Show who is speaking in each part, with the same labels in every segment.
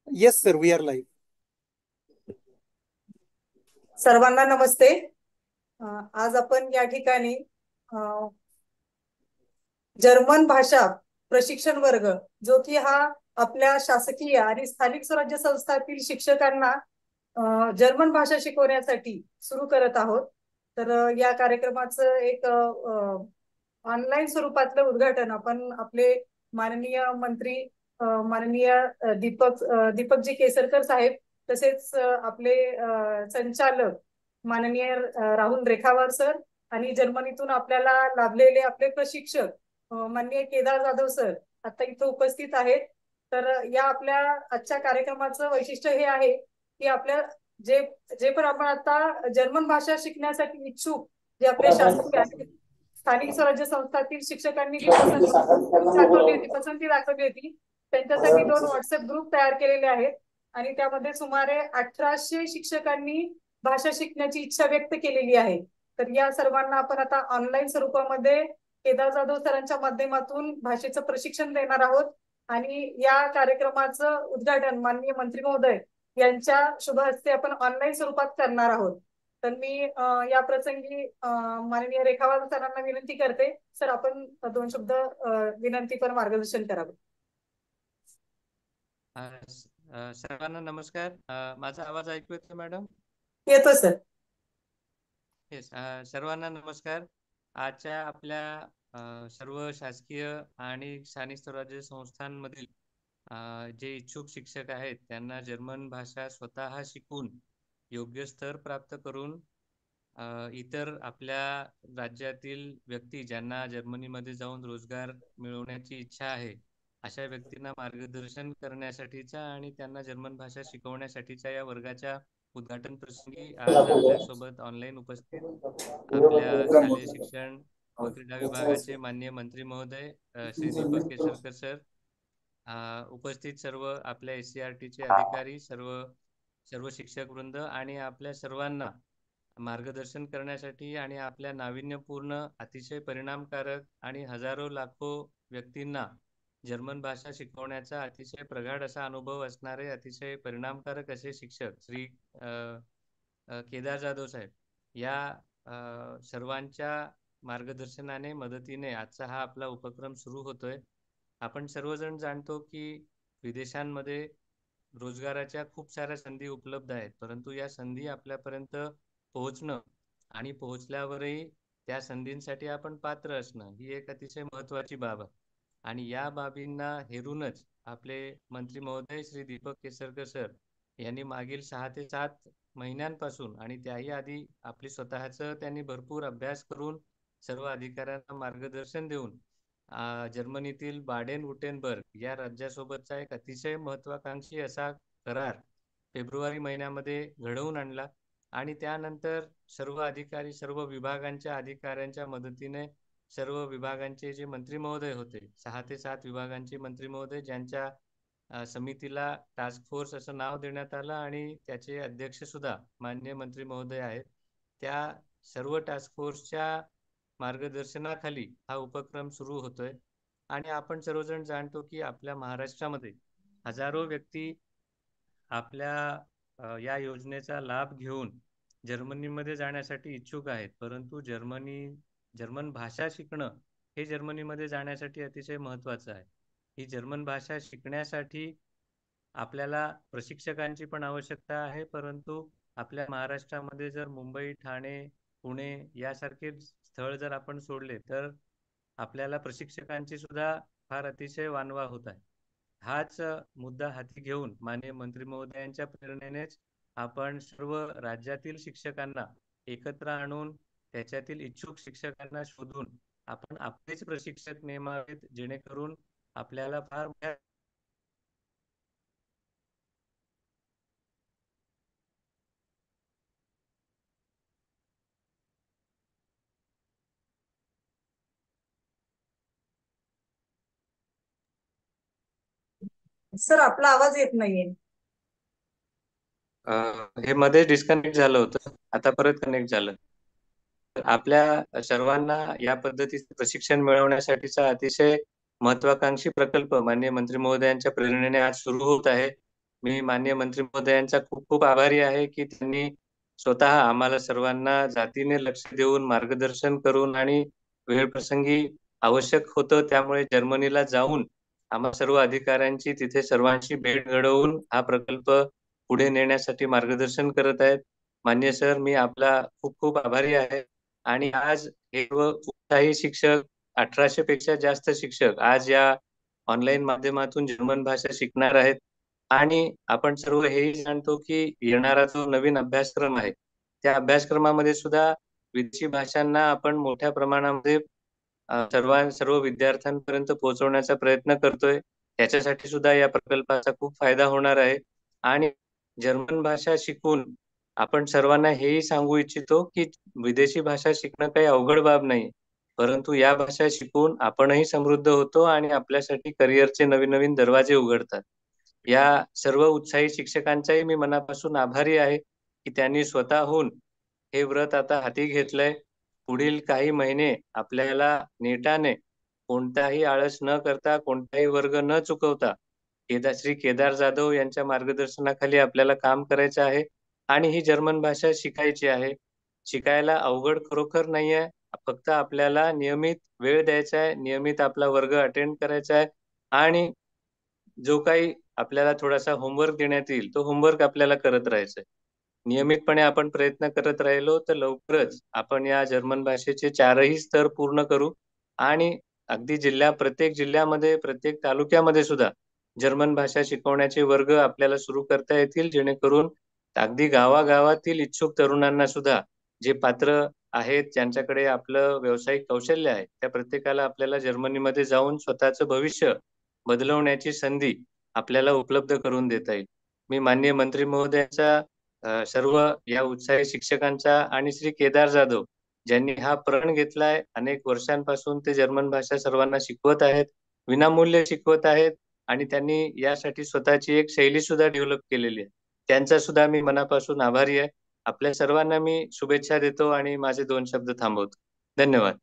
Speaker 1: Yes, sir, we are live.
Speaker 2: सर्वांना नमस्ते. आज आपण या ठिकाणी जर्मन भाषा प्रशिक्षण वर्ग जो की हा आपल्या शासकीय आणि स्थानिक स्वराज्य संस्थातील शिक्षकांना जर्मन भाषा शिकवण्यासाठी सुरू करत आहोत. तर या कार्यक्रमाचं एक ऑनलाईन स्वरूपातलं उद्घाटन आपण आपले माननीय मंत्री माननीय दीपकजी केसरकर साहेब तसेच आपले संचालक माननीय राहुल रेखावार सर आणि जर्मनीतून आपल्याला लाभलेले आपले प्रशिक्षक माननीय केदार जाधव सर आता इथं उपस्थित आहेत. तर या आपल्या आजच्या कार्यक्रमाचं वैशिष्ट्य हे आहे की आपल्या जे जे पण आपण आता जर्मन भाषा शिकण्यासाठी इच्छुक जे आपले शासकीय आणि स्थानिक स्वराज्य संस्थातील शिक्षकांनी जी पसंती दाखवली होती त्यांच्यासाठी 2 व्हॉट्सअप ग्रुप तयार केलेले आहेत आणि त्यामध्ये सुमारे 1800 शिक्षकांनी भाषा शिकण्याची इच्छा व्यक्त केलेली आहे. तर या सर्वांना आपण आता ऑनलाईन स्वरूपामध्ये केदार जाधव सरांच्या माध्यमातून भाषेचं प्रशिक्षण देणार आहोत आणि या कार्यक्रमाचं उद्घाटन माननीय मंत्री महोदय यांच्या शुभ हस्ते आपण ऑनलाईन स्वरूपात करणार आहोत. तर मी या प्रसंगी माननीय रेखावार सरांना विनंती करते, सर आपण 2 शब्द विनंती पर मार्गदर्शन करावं.
Speaker 3: सर्वांना नमस्कार. माझा आवाज ऐकू येतो मॅडम?
Speaker 2: येतो सर.
Speaker 3: येस. सर्वांना नमस्कार. आजच्या आपल्या सर्व शासकीय आणि स्थानिक स्वराज्य संस्थांमधील जे इच्छुक शिक्षक आहेत त्यांना जर्मन भाषा स्वतः शिकून योग्य स्तर प्राप्त करून इतर आपल्या राज्यातील व्यक्ती ज्यांना जर्मनीमध्ये जाऊन रोजगार मिळवण्याची इच्छा आहे अशा व्यक्तींना मार्गदर्शन करण्यासाठीचा आणि त्यांना जर्मन भाषा शिकवण्यासाठीच्या या वर्गाच्या उद्घाटन प्रसंगी आज आपल्यासोबत ऑनलाईन उपस्थित आपल्या शालेय शिक्षण व क्रीडा विभागाचे माननीय मंत्री महोदय श्री दीपक केसरकर सर, उपस्थित सर्व आपल्या SCERT अधिकारी, सर्व शिक्षक वृंद आणि आपल्या सर्वांना मार्गदर्शन करण्यासाठी आणि आपल्या नाविन्यपूर्ण अतिशय परिणामकारक आणि हजारो लाखो व्यक्तींना जर्मन भाषा शिकवण्याचा अतिशय प्रगाढ असा अनुभव असणारे अतिशय परिणामकारक असे शिक्षक श्री केदार जाधव साहेब या सर्वांच्या मार्गदर्शनाने मदतीने आजचा हा आपला उपक्रम सुरू होतोय. आपण सर्वजण जाणतो की विदेशांमध्ये रोजगाराच्या खूप साऱ्या संधी उपलब्ध आहेत, परंतु या संधी आपल्यापर्यंत पोहोचणं आणि पोहोचल्यावरही त्या संधींसाठी आपण पात्र असणं ही एक अतिशय महत्त्वाची बाब आहे. आणि या बाबींना हेरूनच आपले मंत्री महोदय श्री दीपक केसरकर सर यांनी मागील 6 ते 7 महिन्यांपासून आणि त्याही आधी आपली स्वतःचं त्यांनी भरपूर अभ्यास करून सर्व अधिकाऱ्यांना मार्गदर्शन देऊन जर्मनीतील बाडेन वुटेनबर्ग या राज्यासोबतचा एक अतिशय महत्वाकांक्षी असा करार फेब्रुवारी महिन्यामध्ये घडवून आणला. आणि त्यानंतर सर्व अधिकारी, सर्व विभागांच्या अधिकाऱ्यांच्या मदतीने सर्व विभागांचे जे मंत्री महोदय होते, 6 ते 7 विभागांचे मंत्री महोदय ज्यांच्या समितीला टास्क फोर्स असं नाव देण्यात आलं आणि त्याचे अध्यक्ष सुद्धा माननीय मंत्री महोदय आहेत, त्या सर्व टास्क फोर्सच्या मार्गदर्शनाखाली हा उपक्रम सुरू होतोय. आणि आपण सर्वजण जाणतो की आपल्या महाराष्ट्रामध्ये हजारो व्यक्ती आपल्या या योजनेचा लाभ घेऊन जर्मनीमध्ये जाण्यासाठी इच्छुक आहेत, परंतु जर्मन भाषा शिकणं हे जर्मनीमध्ये जाण्यासाठी अतिशय महत्त्वाचं आहे. ही जर्मन भाषा शिकण्यासाठी आपल्याला प्रशिक्षकांची पण आवश्यकता आहे, परंतु आपल्या महाराष्ट्रामध्ये जर मुंबई, ठाणे, पुणे यासारखे स्थळ जर आपण सोडले तर आपल्याला प्रशिक्षकांची सुद्धा फार अतिशय वानवा होत आहे. हाच मुद्दा हाती घेऊन माननीय मंत्री महोदयांच्या प्रेरणेनेच आपण सर्व राज्यातील शिक्षकांना एकत्र आणून त्याच्यातील इच्छुक शिक्षकांना शोधून आपण आपलेच प्रशिक्षक नेमावेत, जेणेकरून आपल्याला फार
Speaker 2: सर आपला आवाज येत नाहीये.
Speaker 3: हे मध्ये डिस्कनेक्ट झालं होतं, आता परत कनेक्ट झालं. आपल्या सर्वांना या पद्धतीचे प्रशिक्षण मिळवण्यासाठीचा अतिशय महत्वाकांक्षी प्रकल्प माननीय मंत्री महोदयांच्या प्रेरणेने आज सुरू होत आहे. मी माननीय मंत्री महोदयांचा खूप खूप आभारी आहे की त्यांनी स्वतः आम्हाला सर्वांना जातीने लक्ष देऊन मार्गदर्शन करून आणि वेळप्रसंगी आवश्यक होतं त्यामुळे जर्मनीला जाऊन आम्हा सर्व अधिकाऱ्यांची तिथे सर्वांची भेट घडवून हा प्रकल्प पुढे नेण्यासाठी मार्गदर्शन करत आहेत. माननीय सर, मी आपला खूप खूप आभारी आहे. आणि आज हे सर्व उत्साही शिक्षक, 1800 पेक्षा जास्त शिक्षक आज या ऑनलाईन माध्यमातून जर्मन भाषा शिकणार आहेत. आणि आपण सर्व हेही जाणतो की येणारा जो नवीन अभ्यासक्रम आहे त्या अभ्यासक्रमामध्ये सुद्धा विदेशी भाषांना आपण मोठ्या प्रमाणामध्ये सर्व विद्यार्थ्यांपर्यंत पोहोचवण्याचा प्रयत्न करतोय. त्याच्यासाठी सुद्धा या प्रकल्पाचा खूप फायदा होणार आहे. आणि जर्मन भाषा शिकून आपण सर्वांना हेही सांगू इच्छितो की विदेशी भाषा शिकणं काही अवघड बाब नाही, परंतु या भाषा शिकून आपणही समृद्ध होतो आणि आपल्यासाठी करिअरचे नवीन नवीन दरवाजे उघडतात. या सर्व उत्साही शिक्षकांचाही मी मनापासून आभारी आहे की त्यांनी स्वतःहून हे व्रत आता हाती घेतलंय. पुढील काही महिने आपल्याला नेटाने कोणताही आळस न करता, कोणताही वर्ग न चुकवता श्री केदार जाधव यांच्या मार्गदर्शनाखाली आपल्याला काम करायचं आहे आणि ही जर्मन भाषा शिकायची आहे. शिकायला अवघड खरोखर नाहीये. फक्त आपल्याला नियमित वेळ द्यायचा आहे, नियमित आपला वर्ग अटेंड करायचा आहे आणि जो काही आपल्याला थोडासा होमवर्क देण्यात येईल तो होमवर्क आपल्याला करत राहायचा आहे. नियमितपणे आपण प्रयत्न करत राहिलो तर लवकरच आपण या जर्मन भाषेचे 4ही स्तर पूर्ण करू आणि अगदी प्रत्येक जिल्ह्यामध्ये, प्रत्येक तालुक्यामध्ये सुद्धा जर्मन भाषा शिकवण्याचे वर्ग आपल्याला सुरू करता येतील, जेणेकरून अगदी गावागावातील इच्छुक तरुणांना सुद्धा जे पात्र आहेत, ज्यांच्याकडे आपलं व्यावसायिक कौशल्य आहे, त्या प्रत्येकाला आपल्याला जर्मनीमध्ये जाऊन स्वतःचं भविष्य बदलवण्याची संधी आपल्याला उपलब्ध करून देता येईल. मी माननीय मंत्री महोदयांचा सर्व या उत्साही शिक्षकांचा आणि श्री केदार जाधव ज्यांनी हा प्रण घेतलाय, अनेक वर्षांपासून ते जर्मन भाषा सर्वांना शिकवत आहेत, विनामूल्य शिकवत आहेत आणि त्यांनी यासाठी स्वतःची एक शैली सुद्धा डेव्हलप केलेली आहे. त्यांचा सुद्धा मी मनापासून आभारी आहे. आपल्या सर्वांना मी शुभेच्छा देतो आणि माझे 2 शब्द थांबवतो. धन्यवाद.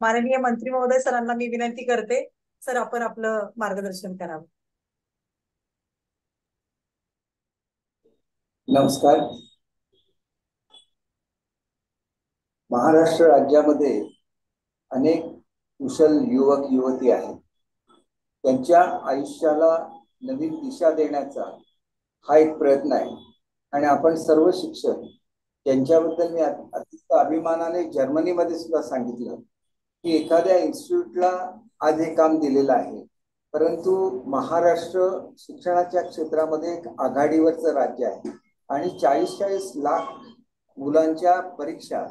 Speaker 2: माननीय मंत्री महोदय सरांना मी विनंती करते, सर आपण आपलं मार्गदर्शन करावं.
Speaker 1: नमस्कार. महाराष्ट्र राज्यामध्ये अनेक कुशल युवक युवती आहेत. त्यांच्या आयुष्याला नवीन दिशा देण्याचा हा एक प्रयत्न आहे आणि आपण सर्व शिक्षक त्यांच्याबद्दल मी अतिशय अभिमानाने जर्मनीमध्ये सुद्धा सांगितलं की एखाद्या इन्स्टिट्यूटला आज हे काम दिलेलं आहे, परंतु महाराष्ट्र शिक्षणाच्या क्षेत्रामध्ये एक आघाडीवरचं राज्य आहे आणि 40-40 लाख मुलांच्या परीक्षा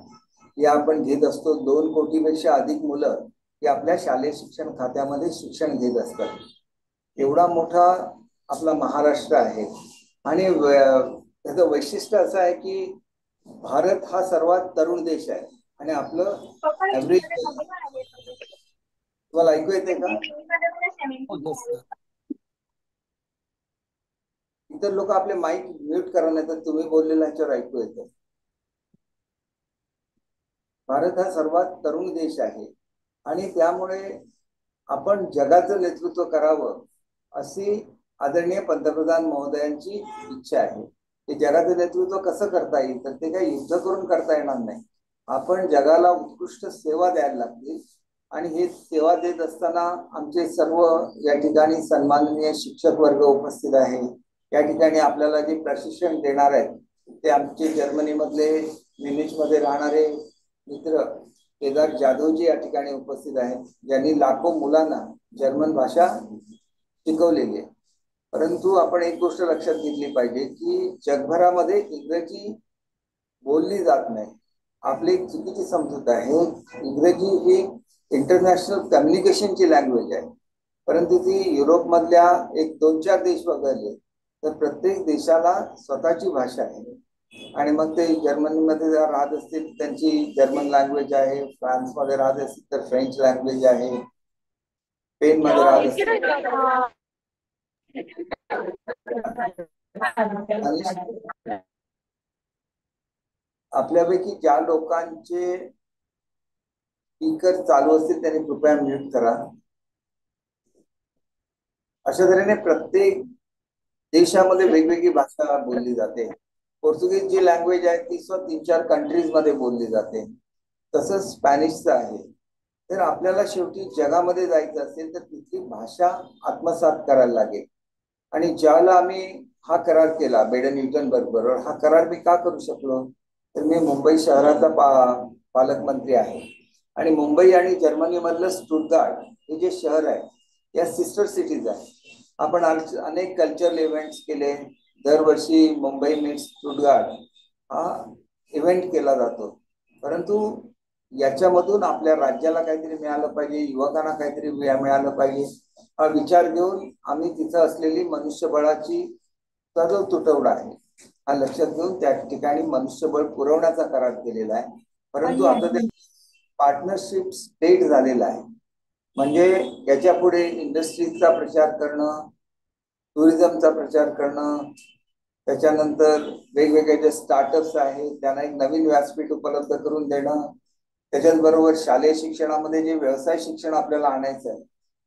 Speaker 1: या आपण घेत असतो. 2 कोटीपेक्षा अधिक मुलं ही आपल्या शालेय शिक्षण खात्यामध्ये शिक्षण घेत असतात. एवढा मोठा आपला महाराष्ट्र आहे आणि त्याचं वैशिष्ट्य असं आहे की भारत हा सर्वात तरुण देश आहे आणि आपलं ऍव्हरेज. तुम्हाला ऐकू येते का? इतर लोक आपले माईक म्यूट करा, नाही तर तुम्ही बोललेलं ह्याच्यावर ऐकू येतं. भारत हा सर्वात तरुण देश आहे आणि त्यामुळे आपण जगाचं नेतृत्व करावं अशी आदरणीय पंतप्रधान महोदयांची इच्छा आहे. ते जगाचं नेतृत्व कसं करता येईल, तर ते काही युद्ध करून करता येणार नाही. आपण जगाला उत्कृष्ट सेवा द्यायला लागतील आणि हे सेवा देत असताना आमचे सर्व या ठिकाणी सन्माननीय शिक्षक वर्ग उपस्थित आहे. या ठिकाणी आपल्याला जे प्रशिक्षण देणार आहेत ते आमचे जर्मनीमधले म्युनिचमध्ये राहणारे मित्र केदार जाधवजी या ठिकाणी उपस्थित आहेत, ज्यांनी लाखो मुलांना जर्मन भाषा शिकवलेली आहे. परंतु आपण एक गोष्ट लक्षात घेतली पाहिजे की जगभरामध्ये इंग्रजी बोलली जात नाही. आपली एक चुकीची समजूत आहे. इंग्रजी ही इंटरनॅशनल कम्युनिकेशनची लँग्वेज आहे, परंतु ती युरोपमधल्या एक 2-4 देश वगळले तर प्रत्येक देशाला स्वतःची भाषा आहे. आणि मग ते जर्मनीमध्ये जर राहत असतील त्यांची जर्मन लँग्वेज आहे, फ्रान्समध्ये राहत असतील तर फ्रेंच लँग्वेज आहे, स्पेनमध्ये राहत असतील आपल्यापैकी ज्या लोकांचे स्पीकर चालू असतील त्यांनी कृपया म्यूट करा. अशा तऱ्हेने प्रत्येक देशामध्ये वेगवेगळी भाषा बोलली जाते. पोर्तुगीज जी लँग्वेज आहे ती 3-4 कंट्रीज मध्ये बोलली जाते. तसंच स्पॅनिशचं आहे. तर आपल्याला शेवटी जगामध्ये जायचं असेल तर तिथली भाषा आत्मसात करायला लागेल. आणि ज्यावेळेला आम्ही हा करार केला बेडन-न्यूटनबर्ग बरोबर, हा करार मी का करू शकलो तर मी मुंबई शहराचा पालकमंत्री आहे. आणि मुंबई आणि जर्मनी मधलं स्टुटगार्ट हे जे शहर आहे या सिस्टर सिटीज आहे. आपण अनेक कल्चरल इव्हेंट्स केले. दरवर्षी मुंबई मीट्स स्टुटगार्ट हा इव्हेंट केला जातो. परंतु याच्यामधून आपल्या राज्याला काहीतरी मिळालं पाहिजे, युवकांना काहीतरी मिळालं पाहिजे हा विचार घेऊन आम्ही तिथं असलेली मनुष्यबळाची जो तुटवडा आहे हा लक्षात घेऊन त्या ठिकाणी मनुष्यबळ पुरवण्याचा करार केलेला आहे. परंतु आता ते पार्टनरशिप स्टेट झालेला आहे. म्हणजे याच्या पुढे इंडस्ट्रीजचा प्रचार करणं, टुरिझमचा प्रचार करणं, त्याच्यानंतर वेगवेगळे जे स्टार्टअप्स आहेत त्यांना एक नवीन व्यासपीठ उपलब्ध करून देणं, त्याच्याच बरोबर शालेय शिक्षणामध्ये जे व्यवसाय शिक्षण आपल्याला आणायचं आहे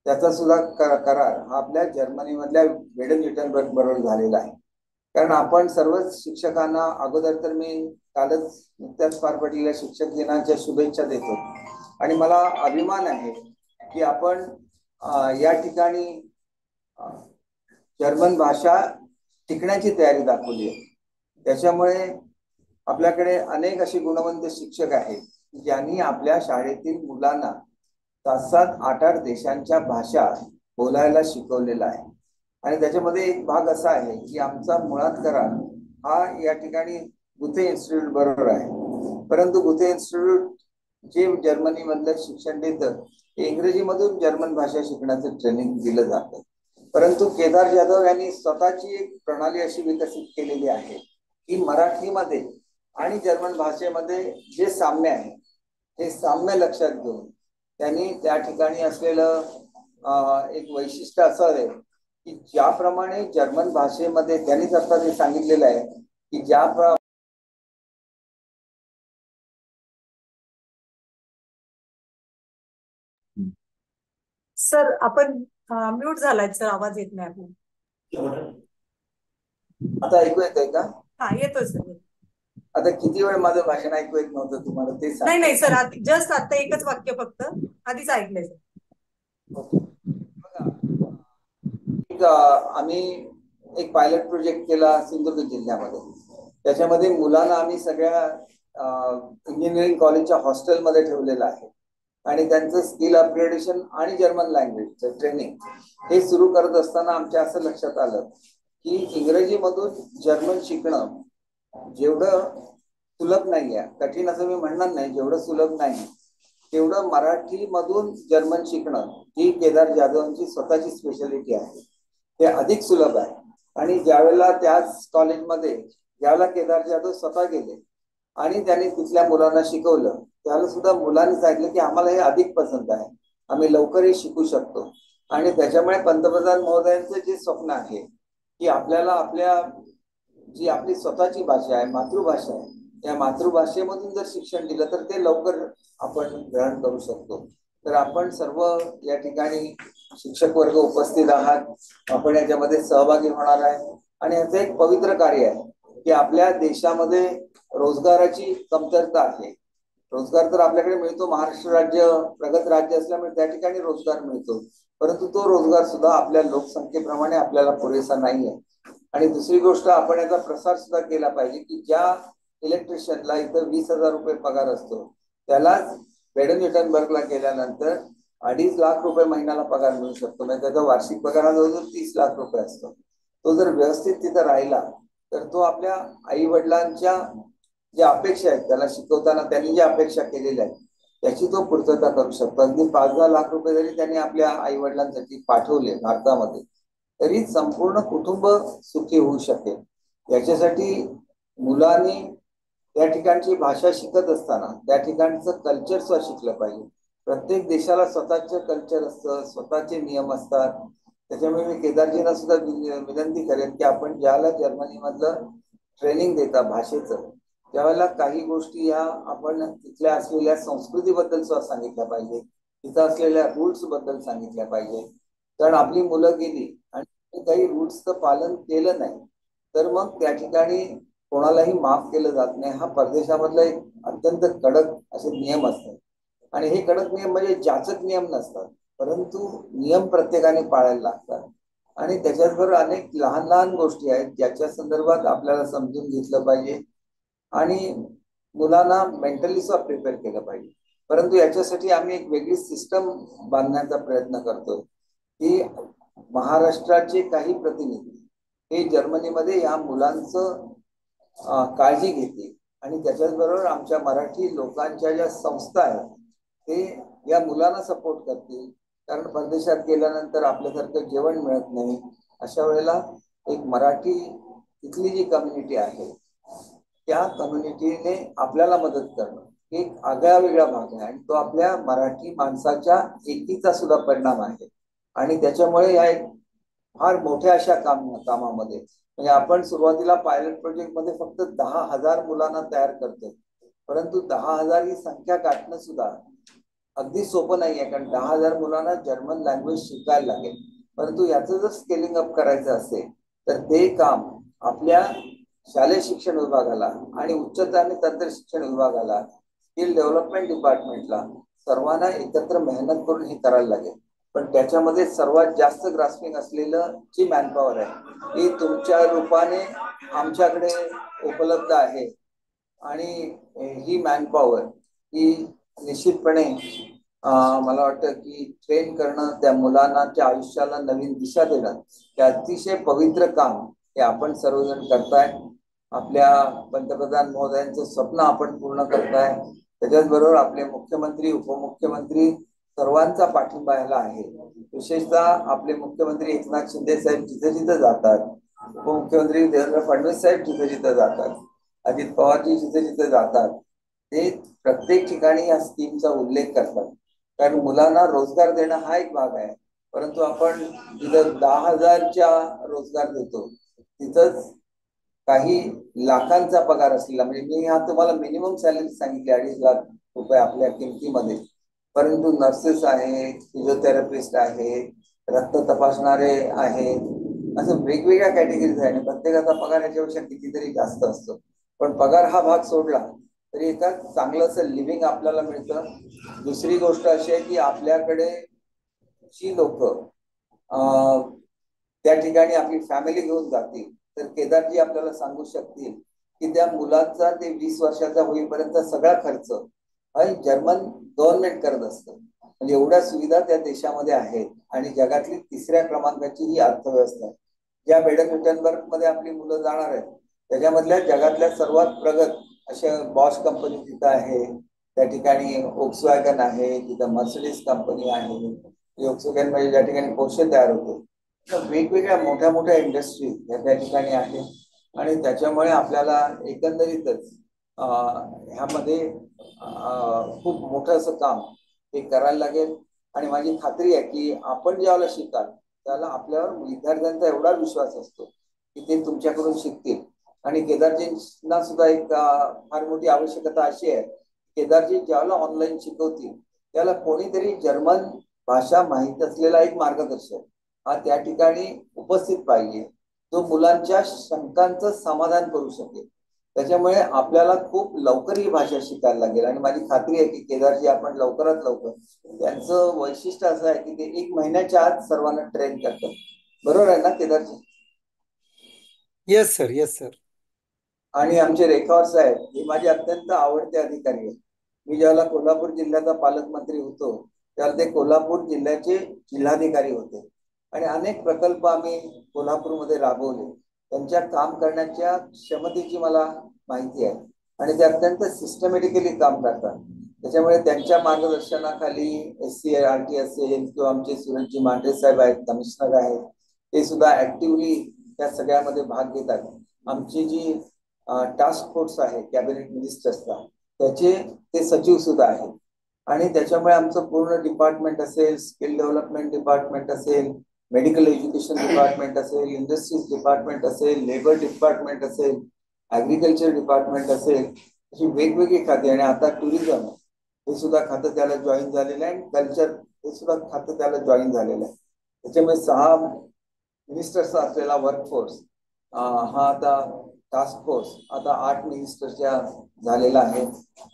Speaker 1: त्याचा सुद्धा करार हा आपल्या जर्मनी मधल्या बेडन-न्यूटनबर्ग बरोबर झालेला आहे. कारण आपण सर्वच शिक्षकांना अगोदर तर मी कालच नुकत्याच पार पडलेल्या शिक्षक दिनाच्या शुभेच्छा देतो. आणि मला अभिमान आहे की आपण या ठिकाणी जर्मन भाषा शिकण्याची तयारी दाखवली आहे. त्याच्यामुळे आपल्याकडे अनेक असे गुणवंत शिक्षक आहेत ज्यांनी आपल्या शाळेतील मुलांना 7-7, 8-8 देशांच्या भाषा बोलायला शिकवलेला आहे. आणि त्याच्यामध्ये एक भाग असा आहे की आमचा मुळात करार हा या ठिकाणी गुथे इन्स्टिट्यूट बरोबर आहे. परंतु गुथे इन्स्टिट्यूट जे जर्मनी मधलं शिक्षण देतं इंग्रजीमधून जर्मन भाषा शिकण्याचं ट्रेनिंग दिलं जातं. परंतु केदार जाधव यांनी स्वतःची एक प्रणाली अशी विकसित केलेली आहे की मराठीमध्ये आणि जर्मन भाषेमध्ये जे साम्य आहे हे साम्य लक्षात घेऊन त्यांनी त्या ठिकाणी असलेलं एक वैशिष्ट्य असं आहे की ज्याप्रमाणे जर्मन भाषेमध्ये त्यांनीच आता ते सांगितलेलं आहे की ज्या
Speaker 2: सर आपण म्यूट झालाय सर, आवाज येत नाही आपल्याला.
Speaker 1: आता ऐकू येतंय का?
Speaker 2: हा येतोय सर.
Speaker 1: आता किती वेळ माझं भाषण ऐकू येत नव्हतं तुम्हाला ते सांग.
Speaker 2: नाही सर, जस्ट आता एकच वाक्य फक्त आधीच ऐकलंय सर.
Speaker 1: बघा, आम्ही एक पायलट प्रोजेक्ट केला सिंधुदुर्ग जिल्ह्यामध्ये. त्याच्यामध्ये मुलांना आम्ही सगळ्या इंजिनिअरिंग कॉलेजच्या हॉस्टेलमध्ये ठेवलेलं आहे आणि त्यांचं स्किल अपग्रेडेशन आणि जर्मन लँग्वेजचं ट्रेनिंग हे सुरू करत असताना आमच्या असं लक्षात आलं की इंग्रजीमधून जर्मन शिकणं जेवढं सुलभ नाही आहे, कठीण असं मी म्हणणार नाही, जेवढं सुलभ नाही तेवढं मराठीमधून जर्मन शिकणं ही केदार जाधवांची स्वतःची स्पेशालिटी आहे. ते अधिक सुलभ आहे. आणि ज्यावेळेला त्याच कॉलेजमध्ये ज्यावेळेला केदार जाधव स्वतः गेले आणि त्यांनी तिथल्या मुलांना शिकवलं त्यावेळेला सुद्धा मुलांनी सांगितलं की आम्हाला हे अधिक पसंत आहे, आम्ही लवकरही शिकू शकतो. आणि त्याच्यामुळे पंतप्रधान महोदयांचं जे स्वप्न आहे की आपल्याला आपल्या जी आपली स्वतःची भाषा आहे, मातृभाषा आहे, या मातृभाषेमधून जर शिक्षण दिलं तर ते लवकर आपण ग्रहण करू शकतो. तर आपण सर्व या ठिकाणी शिक्षक वर्ग उपस्थित आहात, आपण याच्यामध्ये सहभागी होणार आहे. आणि याचं एक पवित्र कार्य आहे की आपल्या देशामध्ये रोजगाराची कमतरता आहे. रोजगार तर आपल्याकडे मिळतो, महाराष्ट्र राज्य प्रगत राज्य असल्यामुळे त्या ठिकाणी रोजगार मिळतो, परंतु तो रोजगार सुद्धा आपल्या लोकसंख्येप्रमाणे आपल्याला पुरेसा नाही आहे. आणि दुसरी गोष्ट, आपण याचा प्रसार सुद्धा केला पाहिजे की ज्या इलेक्ट्रिशियनला इथं 20,000 रुपये पगार असतो त्यालाच बेडन-न्यूटनबर्गला गेल्यानंतर 2.5 लाख रुपये महिन्याला पगार मिळू शकतो. म्हणजे त्याचा वार्षिक पगार हा जवळजवळ 30 लाख रुपये असतो. तो जर व्यवस्थित तिथं राहिला तर तो आपल्या आई वडिलांच्या ज्या अपेक्षा आहेत, त्याला शिकवताना त्यांनी ज्या अपेक्षा केलेल्या आहेत त्याची तो पूर्तता करू शकतो. अगदी 5-10 लाख रुपये जरी त्यांनी आपल्या आई वडिलांसाठी पाठवले भारतामध्ये तरी संपूर्ण कुटुंब सुखी होऊ शकेल. याच्यासाठी मुलांनी त्या ठिकाणची भाषा शिकत असताना त्या ठिकाणचं कल्चर सुद्धा शिकलं पाहिजे. प्रत्येक देशाला स्वतःचे कल्चर असतं, स्वतःचे नियम असतात. त्याच्यामुळे मी केदारजींना सुद्धा विनंती करेन की आपण ज्याला जर्मनी मधलं ट्रेनिंग देता भाषेचं त्यावेळेला काही गोष्टी या आपण तिथल्या असलेल्या संस्कृतीबद्दल सुद्धा सांगितल्या पाहिजे, तिथं असलेल्या रूल्स बद्दल सांगितल्या पाहिजे. कारण आपली मुलं गेली आणि काही रूल्सचं पालन केलं नाही तर मग त्या ठिकाणी कोणालाही माफ केलं जात नाही. हा परदेशामधला एक अत्यंत कडक असे नियम असतात. आणि हे कडक नियम म्हणजे जाचक नियम नसतात, परंतु नियम प्रत्येकाने पाळायला लागतात. आणि त्याच्याचबरोबर अनेक लहान लहान गोष्टी आहेत ज्याच्या संदर्भात आपल्याला समजून घेतलं पाहिजे आणि मुलांना मेंटली सुद्धा प्रिपेअर केलं पाहिजे. परंतु याच्यासाठी आम्ही एक वेगळी सिस्टम बांधण्याचा प्रयत्न करतोय की महाराष्ट्राचे काही प्रतिनिधी हे जर्मनीमध्ये या मुलांचं काळजी घेतील आणि त्याच्याचबरोबर आमच्या मराठी लोकांच्या ज्या संस्था आहेत ते या मुलांना सपोर्ट करतील. कारण परदेशात गेल्यानंतर आपल्यासारखं जेवण मिळत नाही. अशा वेळेला एक मराठी इथली जी कम्युनिटी आहे त्या कम्युनिटीने आपल्याला मदत करणं एक आगळा वेगळा भाग आहे आणि तो आपल्या मराठी माणसाच्या एकीचा सुद्धा परिणाम आहे. आणि त्याच्यामुळे या एक फार मोठ्या अशा कामामध्ये म्हणजे आपण सुरुवातीला पायलट प्रोजेक्ट मध्ये फक्त 10,000 मुलांना तयार करतो, परंतु 10,000 ही संख्या गाठणं सुद्धा अगदी सोपं नाही आहे. कारण 10,000 मुलांना जर्मन लँग्वेज शिकायला लागेल. परंतु याचं जर स्केलिंग अप करायचं असेल तर ते काम आपल्या शालेय शिक्षण विभागाला आणि उच्चतर आणि तंत्र शिक्षण विभागाला, स्किल डेव्हलपमेंट डिपार्टमेंटला सर्वांना एकत्र मेहनत करून हे करायला लागेल. पण त्याच्यामध्ये सर्वात जास्त ग्रास्पिंग असलेलं जी मॅनपॉवर आहे ती तुमच्या रूपाने आमच्याकडे उपलब्ध आहे. आणि ही मॅनपॉवर ही निश्चितपणे मला वाटतं की ट्रेन करणं, त्या मुलांच्या आयुष्याला नवीन दिशा देणं हे अतिशय पवित्र काम हे आपण सर्वजण करताय. आपल्या पंतप्रधान महोदयांचं स्वप्न आपण पूर्ण करताय. त्याच्याचबरोबर आपले मुख्यमंत्री, उपमुख्यमंत्री सर्वांचा पाठिंबा याला आहे. विशेषतः आपले मुख्यमंत्री एकनाथ शिंदे साहेब जिथे जिथे जातात, उपमुख्यमंत्री देवेंद्र फडणवीस साहेब जिथे जिथे जातात, अजित पवारजी जिथे जिथे जातात, ते प्रत्येक ठिकाणी या स्कीमचा उल्लेख करतात. कारण मुलांना रोजगार देणं हा एक भाग आहे, परंतु आपण जिथं 10,000च्या रोजगार देतो तिथंच काही लाखांचा पगार असलेला, म्हणजे मी हा तुम्हाला मिनिमम सॅलरी सांगितली 2.5 लाख रुपये आपल्या किमतीमध्ये, परंतु नर्सेस आहेत, फिजिओथेरपिस्ट आहेत, रक्त तपासणारे आहेत, असं वेगवेगळ्या कॅटेगरीज आहे आणि प्रत्येकाचा पगार याच्यापेक्षा कितीतरी जास्त असतो. पण पगार हा भाग सोडला तरी एका चांगलं असं लिव्हिंग आपल्याला मिळतं. दुसरी गोष्ट अशी आहे की आपल्याकडे जी लोक त्या ठिकाणी आपली फॅमिली घेऊन जातील तर केदारजी आपल्याला सांगू शकतील की त्या मुलाचा ते 20 वर्षाचा होईपर्यंत सगळा खर्च जर्मन गव्हर्नमेंट करत असतं. म्हणजे एवढ्या सुविधा त्या देशामध्ये आहेत आणि जगातली 3ऱ्या क्रमांकाची ही अर्थव्यवस्था आहे. ज्या बेडन-व्युटनबर्ग मध्ये आपली मुलं जाणार आहेत त्याच्यामधल्या जगातल्या सर्वात प्रगत अशा बॉश कंपनी तिथं आहे, त्या ठिकाणी ओक्सवॅगन आहे, तिथं मर्सिडीज कंपनी आहे. ओक्सवॅगन मध्ये ज्या ठिकाणी पोर्शे तयार होते, वेगवेगळ्या मोठ्या मोठ्या इंडस्ट्रीज त्या ठिकाणी आहेत आणि त्याच्यामुळे आपल्याला एकंदरीतच ह्यामध्ये खूप मोठं असं काम हे करायला लागेल. आणि माझी खात्री आहे की आपण ज्यावेळेला शिकाल त्याला आपल्यावर विद्यार्थ्यांचा एवढा विश्वास असतो की ते तुमच्याकडून शिकतील. आणि केदारजींना सुद्धा एक फार मोठी आवश्यकता अशी आहे, केदारजी ज्यावेळेला ऑनलाईन शिकवतील त्याला कोणीतरी जर्मन भाषा माहीत असलेला एक मार्गदर्शक हा त्या ठिकाणी उपस्थित पाहिजे, जो मुलांच्या शंकांचं समाधान करू शकेल. त्याच्यामुळे आपल्याला खूप लवकर ही भाषा शिकायला लागेल. आणि माझी खात्री आहे की केदारजी आपण लवकरात लवकर, त्यांचं वैशिष्ट्य असं आहे की ते 1 महिन्याच्या आत सर्वांना ट्रेन करतात. बरोबर आहे ना Kedarji?
Speaker 4: Yes sir, yes sir.
Speaker 1: आणि आमचे रेखावर साहेब हे माझे अत्यंत आवडते अधिकारी आहेत. मी ज्यावेळेला कोल्हापूर जिल्ह्याचा पालकमंत्री होतो त्यावेळेला ते कोल्हापूर जिल्ह्याचे जिल्हाधिकारी होते आणि अनेक प्रकल्प आम्ही कोल्हापूरमध्ये राबवले. त्यांच्या काम करण्याच्या क्षमतेची मला माहिती आहे आणि ते अत्यंत सिस्टमॅटिकली काम करतात. त्याच्यामुळे त्यांच्या मार्गदर्शनाखाली SCRT असेल किंवा आमचे सुरेशजी मांढरे साहेब आहेत, कमिशनर आहेत, ते सुद्धा ऍक्टिव्हली त्या सगळ्यामध्ये भाग घेतात. आमची जी टास्क फोर्स आहे कॅबिनेट मिनिस्टर्सचा, त्याचे ते सचिव सुद्धा आहेत. आणि त्याच्यामुळे आमचं पूर्ण डिपार्टमेंट असेल, स्किल डेव्हलपमेंट डिपार्टमेंट असेल, मेडिकल एज्युकेशन डिपार्टमेंट असेल, इंडस्ट्रीज डिपार्टमेंट असेल, लेबर डिपार्टमेंट असेल, ऍग्रिकल्चर डिपार्टमेंट असेल, अशी वेगवेगळी खाती, आणि आता टुरिझम हे सुद्धा खातं त्याला जॉईन झालेलं आहे, आणि कल्चर हे सुद्धा खातं त्याला जॉईन झालेलं आहे. त्याच्यामुळे 6 मिनिस्टर्सचा असलेला वर्कफोर्स हा आता टास्क फोर्स आता 8 मिनिस्टरच्या झालेला आहे.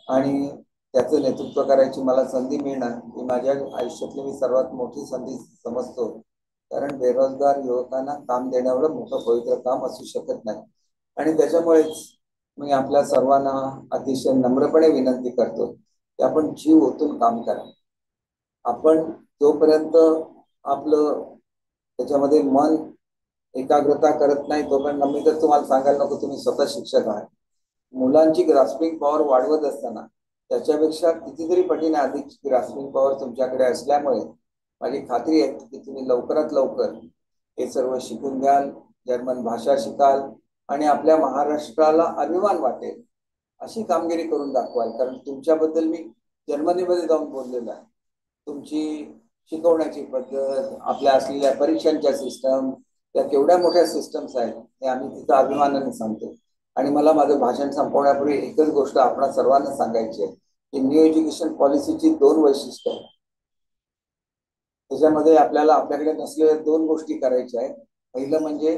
Speaker 1: आणि त्याचं नेतृत्व करायची मला संधी मिळणं ही माझ्या आयुष्यातली मी सर्वात मोठी संधी समजतो. कारण बेरोजगार युवकांना काम देण्यावर मोठं पवित्र काम असू शकत नाही. आणि त्याच्यामुळेच मी आपल्या सर्वांना अतिशय नम्रपणे विनंती करतो की आपण जीव ओतून काम करा. आपण जोपर्यंत आपलं त्याच्यामध्ये मन एकाग्रता करत नाही तोपर्यंत, मी तर तुम्हाला सांगायला नको, तुम्ही स्वतः शिक्षक आहात, मुलांची ग्रास्पिंग पॉवर वाढवत असताना त्याच्यापेक्षा कितीतरी पटीने अधिक ग्रास्पिंग पॉवर तुमच्याकडे असल्यामुळे माझी खात्री आहे की तुम्ही लवकरात लवकर हे सर्व शिकून घ्याल, जर्मन भाषा शिकाल आणि आपल्या महाराष्ट्राला अभिमान वाटेल अशी कामगिरी करून दाखवाल. कारण तुमच्याबद्दल मी जर्मनीमध्ये जाऊन बोललेलो आहे. तुमची शिकवण्याची पद्धत, आपल्या असलेल्या परीक्षांच्या सिस्टम, त्या केवढ्या मोठ्या सिस्टम्स आहेत हे आम्ही तिथं अभिमानाने सांगतो. आणि मला माझं भाषण संपवण्यापूर्वी एकच गोष्ट आपणा सर्वांना सांगायची आहे की न्यू एज्युकेशन पॉलिसीची 2 वैशिष्ट्य आहेत. त्याच्यामध्ये आपल्याकडे नसलेल्या 2 गोष्टी करायच्या आहेत. पहिलं म्हणजे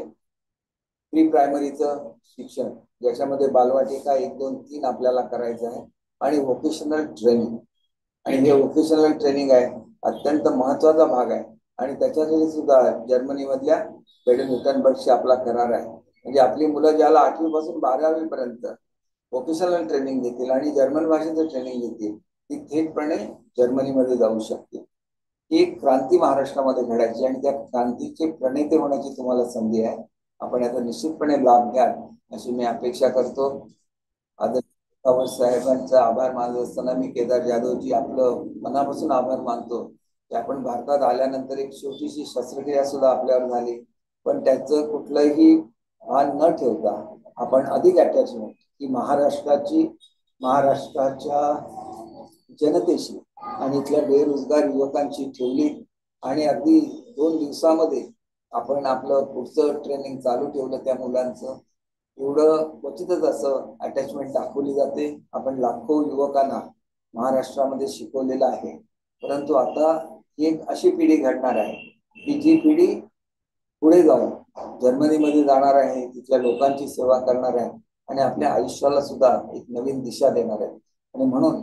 Speaker 1: प्री प्रायमरीचं शिक्षण, ज्याच्यामध्ये बालवाटिका 1, 2, 3 आपल्याला करायचं आहे, आणि व्होकेशनल ट्रेनिंग. आणि हे व्होकेशनल ट्रेनिंग आहे अत्यंत महत्वाचा भाग आहे. आणि त्याच्यासाठी सुद्धा जर्मनीमधल्या बेडन-व्युटनबर्गशी आपला करार आहे. म्हणजे आपली मुलं ज्याला 8वी पासून 12वी पर्यंत व्होकेशनल ट्रेनिंग घेतील आणि जर्मन भाषेचं ट्रेनिंग घेतील, ती थेटपणे जर्मनीमध्ये जाऊ शकतील. ही एक क्रांती महाराष्ट्रामध्ये घडायची आणि त्या क्रांतीचे प्रणेते होण्याची तुम्हाला संधी आहे. आपण याचा निश्चितपणे लाभ घ्याल अशी मी अपेक्षा करतो. आदरणीय साहेबांचा आभार मानत असताना मी केदार जाधवजी आपलं मनापासून आभार मानतो की आपण भारतात आल्यानंतर एक छोटीशी शस्त्रक्रिया सुद्धा आपल्यावर झाली, पण त्याचं कुठलंही भान न ठेवता आपण अधिक अटॅचमेंट ही महाराष्ट्राच्या जनतेशी आणि इथल्या बेरोजगार युवकांची ठेवली. आणि अगदी 2 दिवसामध्ये आपण आपलं पुढचं ट्रेनिंग चालू ठेवलं. त्या मुलांचं एवढं क्वचितच असं अटॅचमेंट दाखवली जाते. आपण लाखो युवकांना महाराष्ट्रामध्ये शिकवलेलं आहे, परंतु आता ही एक अशी पिढी घडणार आहे की जी पिढी पुढे जाऊन जर्मनीमध्ये जाणार आहे, तिथल्या लोकांची सेवा करणार आहे आणि आपल्या आयुष्याला सुद्धा एक नवीन दिशा देणार आहे. आणि म्हणून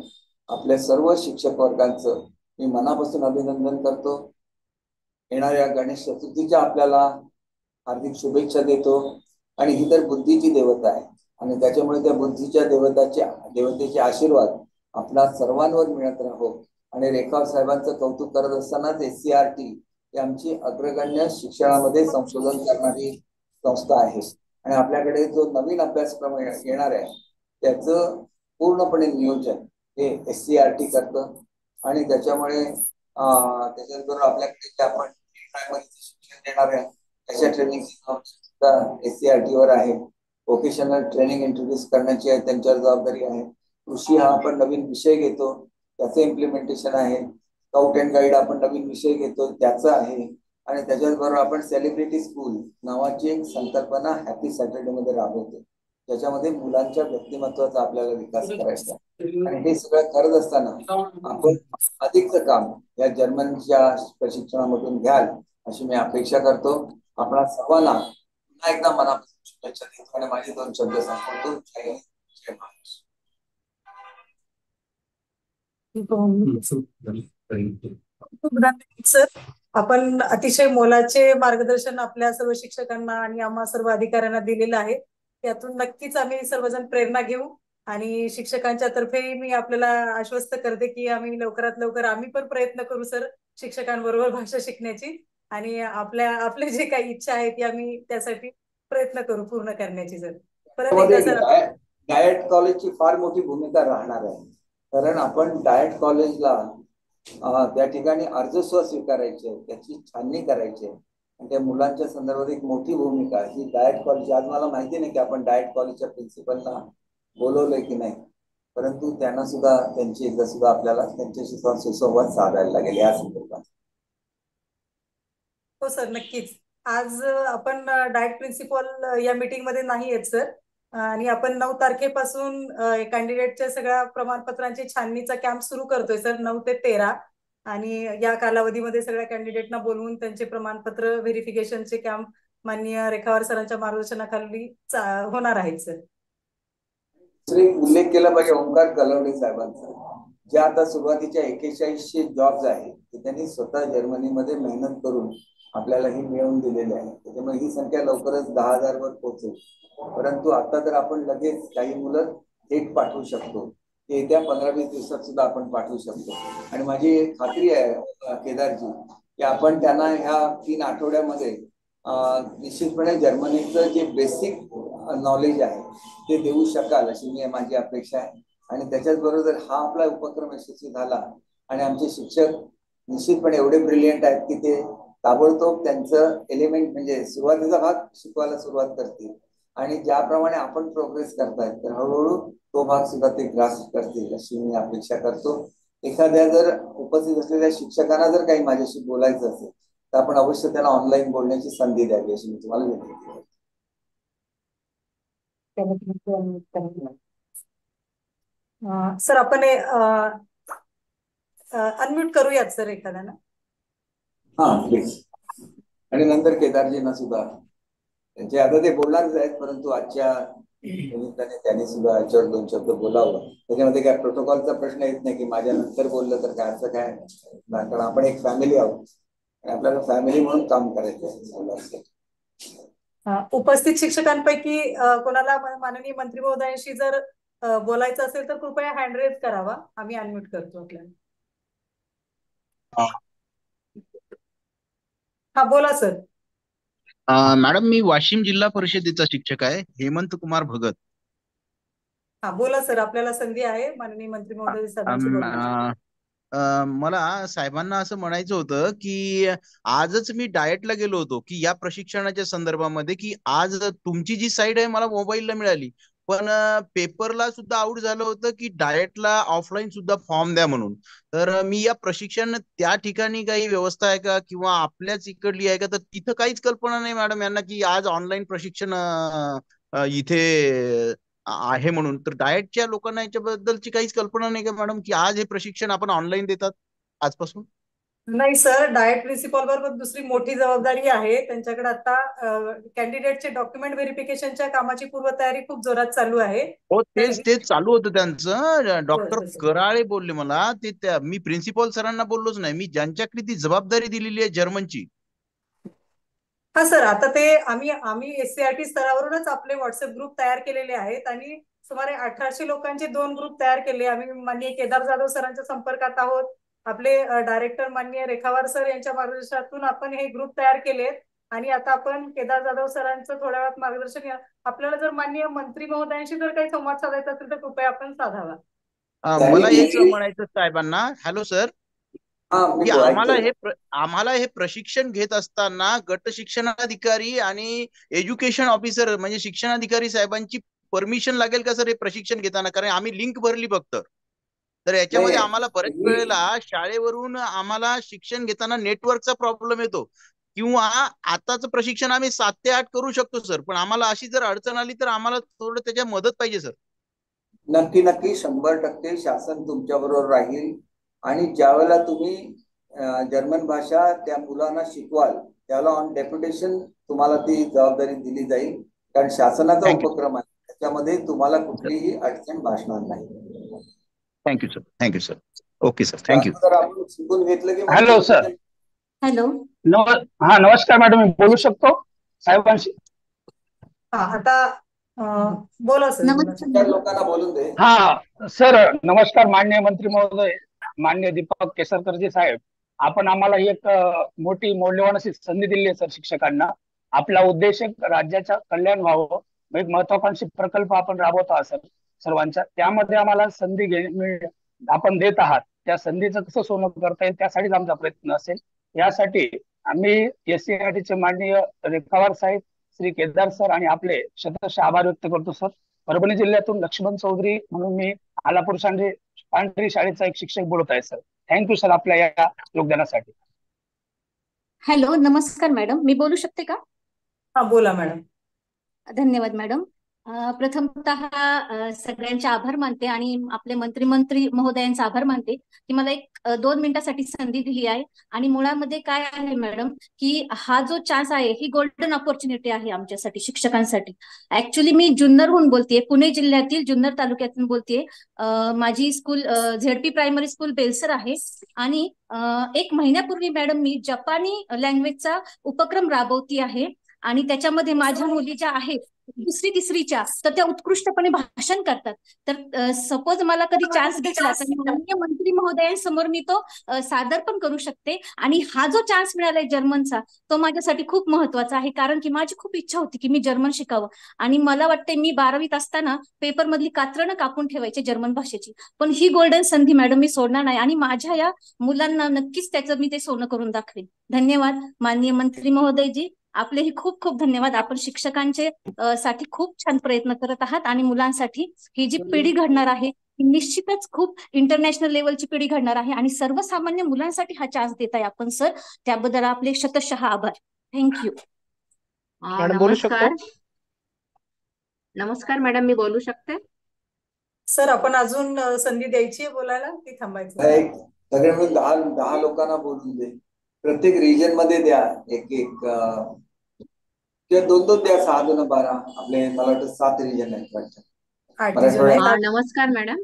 Speaker 1: आपल्या सर्व शिक्षक वर्गांचं मी मनापासून अभिनंदन करतो. येणाऱ्या गणेश चतुर्थीच्या आपल्याला हार्दिक शुभेच्छा देतो. आणि ही तर बुद्धीची देवता आहे आणि त्याच्यामुळे त्या बुद्धीच्या देवतेचे आशीर्वाद आपल्या सर्वांवर मिळत राहो. आणि रेखाव साहेबांचं कौतुक करत असतानाच SCRT ही आमची अग्रगण्य शिक्षणामध्ये संशोधन करणारी संस्था आहे. आणि आपल्याकडे जो नवीन अभ्यासक्रम येणार आहे त्याचं पूर्णपणे नियोजन हे SCRT करतं. आणि त्याच्यामुळे त्याच्याबरोबर आपल्याकडे जे आपण प्रायमरीचं शिक्षण देणार आहे त्याच्या ट्रेनिंगची SCRT वर आहे. व्होकेशनल ट्रेनिंग इंट्रोड्यूस करण्याची त्यांच्यावर जबाबदारी आहे. कृषी हा आपण नवीन विषय घेतो त्याचं इम्प्लिमेंटेशन आहे. स्काउट अँड गाईड आपण नवीन विषय घेतो त्याचं आहे. आणि त्याच्याचबरोबर आपण सेलिब्रिटी स्कूल नावाची एक संकल्पना हॅपी सॅटर्डे मध्ये राबवतो, ज्याच्यामध्ये मुलांच्या व्यक्तिमत्वाचा आपल्याला विकास करायचा. आणि हे सगळं करत असताना आपण अधिकचं काम या जर्मनच्या प्रशिक्षणामधून घ्याल अशी मी अपेक्षा करतो. आपणा सर्वांना पुन्हा एकदा मनापासून शुभेच्छा देतो आणि माझे 2 शब्द संपवतो. जय हिंद, जय महाराष्ट्र.
Speaker 2: सर, आपण अतिशय मोलाचे मार्गदर्शन आपल्या सर्व शिक्षकांना आणि आम्हा सर्व अधिकाऱ्यांना दिलेलं आहे. त्यातून नक्कीच आम्ही सर्वजण प्रेरणा घेऊ. आणि शिक्षकांच्या तर्फे मी आपल्याला आश्वस्त करते की आम्ही लवकरात लवकर आम्ही पण प्रयत्न करू सर शिक्षकांबरोबर भाषा शिकण्याची. आणि आपले जे काही इच्छा आहे ती आम्ही त्यासाठी प्रयत्न करू पूर्ण करण्याची. सर परत एकदा सर
Speaker 1: डायट कॉलेजची फार मोठी भूमिका राहणार आहे. कारण आपण डायट कॉलेजला त्या ठिकाणी अर्जस्व स्वीकारायचे, त्याची छाननी करायची आणि त्या मुलांच्या संदर्भात एक मोठी भूमिका ही डायट कॉलेज. आज मला माहिती नाही की आपण डायट कॉलेजच्या प्रिन्सिपलला बोलवलंय की नाही, परंतु त्यांना सुद्धा त्यांची एकदा सुद्धा आपल्याला त्यांच्याशी सुसंवाद साधायला लागेल या संदर्भात.
Speaker 2: हो सर, नक्कीच. आज आपण डायट प्रिन्सिपल या मीटिंग मध्ये नाही आहेत सर, आणि आपण 9 तारखेपासून कॅन्डिडेटच्या सगळ्या प्रमाणपत्रांची छाननीचा कॅम्प सुरू करतोय सर, 9 ते 13. आणि या कालावधीमध्ये सगळ्या कॅन्डिडेटना बोलवून त्यांचे प्रमाणपत्र व्हेरिफिकेशनचे कॅम्प माननीय रेखावार सरांच्या मार्गदर्शनाखाली होणार आहेत सर.
Speaker 1: उल्लेख केला पाहिजे ओंकार कलवडे साहेबांचा, ज्या आता सुरुवातीच्या 4100 जॉब्स आहेत ते त्यांनी स्वतः जर्मनीमध्ये मेहनत करून आपल्याला ही मिळवून दिलेले आहे. त्याच्यामुळे ही संख्या लवकरच 10,000 वर पोहोचेल. परंतु आता तर आपण लगेच काही मुलं थेट पाठवू शकतो, ते येत्या 15-20 दिवसात सुद्धा आपण पाठवू शकतो. आणि माझी खात्री आहे केदारजी की आपण त्यांना ह्या 3 आठवड्यामध्ये निश्चितपणे जर्मनीचं जे बेसिक नॉलेज आहे ते देऊ शकाल अशी माझी अपेक्षा आहे. आणि त्याच्याच बरोबर हा आपला उपक्रम यशस्वी झाला आणि आमचे शिक्षक निश्चितपणे एवढे ब्रिलियंट आहेत की ते ताबडतोब त्यांचं एलिमेंट म्हणजे सुरुवातीचा भाग शिकवायला सुरुवात करतील. आणि ज्याप्रमाणे आपण प्रोग्रेस करतायत तर हळूहळू तो भाग सुद्धा ते ग्रास्प करतील अशी मी अपेक्षा करतो. एखाद्या जर उपस्थित असलेल्या शिक्षकांना जर काही माझ्याशी बोलायचं असेल तर आपण अवश्य त्यांना ऑनलाईन बोलण्याची संधी द्यावी अशी मी तुम्हाला विनंती करतो.
Speaker 2: सर आपण अनम्यूट करूयात सर एखाद्याला.
Speaker 1: हा प्लीज. आणि नंतर केदारजींना सुद्धा त्यांचे आता ते बोलणारच आहेत परंतु आजच्या निमित्ताने त्यांनी सुद्धा याच्यावर 2 शब्द बोलावं. त्याच्यामध्ये काय प्रोटोकॉलचा प्रश्न येत नाही की माझ्या नंतर बोललं तर काय असं काय, कारण आपण एक फॅमिली आहोत आणि आपल्याला फॅमिली म्हणून काम करायचं आहे.
Speaker 2: उपस्थित शिक्षकांपैकी कोणाला माननीय मंत्री महोदयांशी जर बोलायचं असेल तर कृपया हँड रेज करावा, आम्ही अनम्यूट करतो आपल्याला. हा बोला सर.
Speaker 5: मॅडम मी वाशिम जिल्हा परिषदेचा शिक्षक आहे, हेमंत कुमार भगत.
Speaker 2: हा बोला सर, आपल्याला संधी आहे माननीय मंत्री महोदय साहेबांशी बोलण्याची.
Speaker 5: मला साहेबांना असं म्हणायचं होतं की आजच मी डाएटला गेलो होतो की या प्रशिक्षणाच्या संदर्भामध्ये की आज तुमची जी साईड आहे मला मोबाईलला मिळाली, पण पेपरला सुद्धा आउट झालं होतं की डाएटला ऑफलाईन सुद्धा फॉर्म द्या म्हणून. तर मी या प्रशिक्षण त्या ठिकाणी काही व्यवस्था आहे का किंवा आपल्याच इकडली आहे का, तर तिथं काहीच कल्पना नाही मॅडम यांना की आज ऑनलाईन प्रशिक्षण इथे आहे म्हणून. तर डाएटच्या लोकांना याच्याबद्दलची काहीच कल्पना नाही का मॅडम की आज हे प्रशिक्षण आपण ऑनलाईन देतात आजपासून?
Speaker 2: नाही सर, डाएट प्रिन्सिपॉल बरोबर दुसरी मोठी जबाबदारी आहे त्यांच्याकडे. आता कॅन्डिडेटचे डॉक्युमेंट व्हेरिफिकेशनच्या कामाची पूर्वतयारी खूप जोरात चालू आहे.
Speaker 5: हो तेच चालू होतं त्यांचं. डॉक्टर
Speaker 2: तसं.
Speaker 5: कराळे बोलले मला ते, मी प्रिन्सिपॉल सरांना बोललोच नाही, मी ज्यांच्याकडे ती जबाबदारी दिलेली आहे जर्मनची.
Speaker 2: हा सर, आता ते आम्ही SCRT स्तरावरूनच आपले व्हॉट्सअप ग्रुप तयार केलेले आहेत आणि सुमारे 1800 लोकांचे 2 ग्रुप तयार केले. आम्ही माननीय केदार जाधव सरांच्या संपर्कात आहोत. आपले डायरेक्टर माननीय रेखावार सर यांच्या मार्गदर्शनातून आपण हे ग्रुप तयार केलेत आणि आता आपण केदार जाधव सरांचं थोड्या वेळात मार्गदर्शन. आपल्याला जर माननीय मंत्री महोदयांशी जर काही संवाद साधायचा असेल तर कृपया आपण साधावा.
Speaker 5: मला हेच म्हणायचं साहेबांना, हॅलो सर, की आम्हाला हे प्रशिक्षण घेत असताना गट शिक्षणाधिकारी आणि एज्युकेशन ऑफिसर म्हणजे शिक्षणाधिकारी साहेबांची परमिशन लागेल का सर हे प्रशिक्षण घेताना? कारण आम्ही लिंक भरली फक्त, तर याच्यामध्ये आम्हाला बऱ्याच वेळेला शाळेवरून आम्हाला शिक्षण घेताना नेटवर्कचा प्रॉब्लेम येतो किंवा आताच प्रशिक्षण आम्ही 7 ते 8 करू शकतो सर, पण आम्हाला अशी जर अडचण आली तर आम्हाला थोडं त्याच्या मदत पाहिजे सर.
Speaker 1: नक्की 100% शासन तुमच्या बरोबर राहील. आणि ज्यावेळेला तुम्ही जर्मन भाषा त्या मुलांना शिकवाल त्याला ऑन डेप्युटेशन तुम्हाला ती जबाबदारी दिली जाईल, कारण शासनाचा उपक्रम आहे, त्याच्यामध्ये तुम्हाला कुठलीही अडचण भासणार नाही.
Speaker 5: Thank you sir. Okay sir, thank you.
Speaker 1: आपण शिकून घेतलं की
Speaker 6: हॅलो सर.
Speaker 2: हॅलो.
Speaker 6: नमस्कार मॅडम, मी बोलू शकतो साहेबांशी?
Speaker 2: आता बोला सर.
Speaker 1: नमस्कार. लोकांना बोलून दे.
Speaker 6: हा सर, नमस्कार माननीय मंत्री महोदय, माननीय दीपक केसरकरजी साहेब. आपण आम्हाला एक मोठी मौल्यवान अशी संधी दिली आहे सर शिक्षकांना. आपला उद्देश राज्याचं कल्याण व्हावं, एक महत्वाकांक्षी प्रकल्प आपण राबवत आहात सर सर्वांच्या, त्यामध्ये आम्हाला संधी आपण देत आहात. त्या संधीचं कसं सोनं करता येईल त्यासाठीच आमचा प्रयत्न असेल. यासाठी आम्ही SCRTचे माननीय रेखावार साहेब, श्री केदार सर आणि आपले शतश आभार व्यक्त करतो सर. परभणी जिल्ह्यातून लक्ष्मण चौधरी म्हणून मी आलापूर पांढरी शाळेचा एक शिक्षक बोलत आहे सर. थँक्यू सर आपल्या या योगदानासाठी.
Speaker 7: हॅलो, नमस्कार मॅडम, मी बोलू शकते का?
Speaker 2: हा बोला मॅडम.
Speaker 7: धन्यवाद मॅडम. प्रथमतः सगळ्यांचे आभार मानते आणि आपले मंत्री महोदयांचा आभार मानते की मला एक 2 मिनिटासाठी संधी दिली आहे. आणि मुळामध्ये काय आहे मॅडम, की हा जो चान्स आहे ही गोल्डन ऑपॉर्च्युनिटी आहे आमच्यासाठी, शिक्षकांसाठी. ऍक्च्युली मी जुन्नरहून बोलतेय, पुणे जिल्ह्यातील जुन्नर तालुक्यातून बोलतेय. माझी school ZP primary school Belsar आहे. आणि 1 महिन्यापूर्वी मॅडम मी जपानी लँग्वेजचा उपक्रम राबवती आहे. आणि त्याच्यामध्ये माझ्या मुली ज्या आहेत 2री 3रीच्या, तर त्या उत्कृष्टपणे भाषण करतात. तर सपोज मला कधी चान्स भेटला तर माननीय मंत्री महोदयांसमोर मी तो सादर पण करू शकते. आणि हा जो चान्स मिळालाय जर्मनचा, तो माझ्यासाठी खूप महत्वाचा आहे. कारण की माझी खूप इच्छा होती की मी जर्मन शिकावं. आणि मला वाटते मी 12वीत असताना पेपर मधली कात्रणं कापून ठेवायचे जर्मन भाषेची. पण ही गोल्डन संधी मॅडम मी सोडणार नाही आणि माझ्या या मुलांना नक्कीच त्याचं मी ते सोनं करून दाखवेन. धन्यवाद माननीय मंत्री महोदयजी, आपलेही खूप खूप धन्यवाद. आपण शिक्षकांचे साठी खूप छान प्रयत्न करत आहात आणि मुलांसाठी ही जी पिढी घडणार आहे ही निश्चितच खूप इंटरनॅशनल लेवलची पिढी घडणार आहे. आणि सर्वसामान्य मुलांसाठी हा चान्स देताय आपण सर, त्याबद्दल आपले शतशः आभार. थँक्यू.
Speaker 8: मॅडम बोलू शकतो? नमस्कार मॅडम, मी बोलू शकते?
Speaker 2: सर आपण अजून संधी द्यायची आहे बोलायला की थांबायचं?
Speaker 1: सगळे मिळून 10 लोकांना बोलून दे. प्रत्येक रिजन मध्ये द्या एक किंवा 2 द्या. 6 2 12. आपले मला वाटतं 7 रिजन आहेत.
Speaker 8: नमस्कार मॅडम.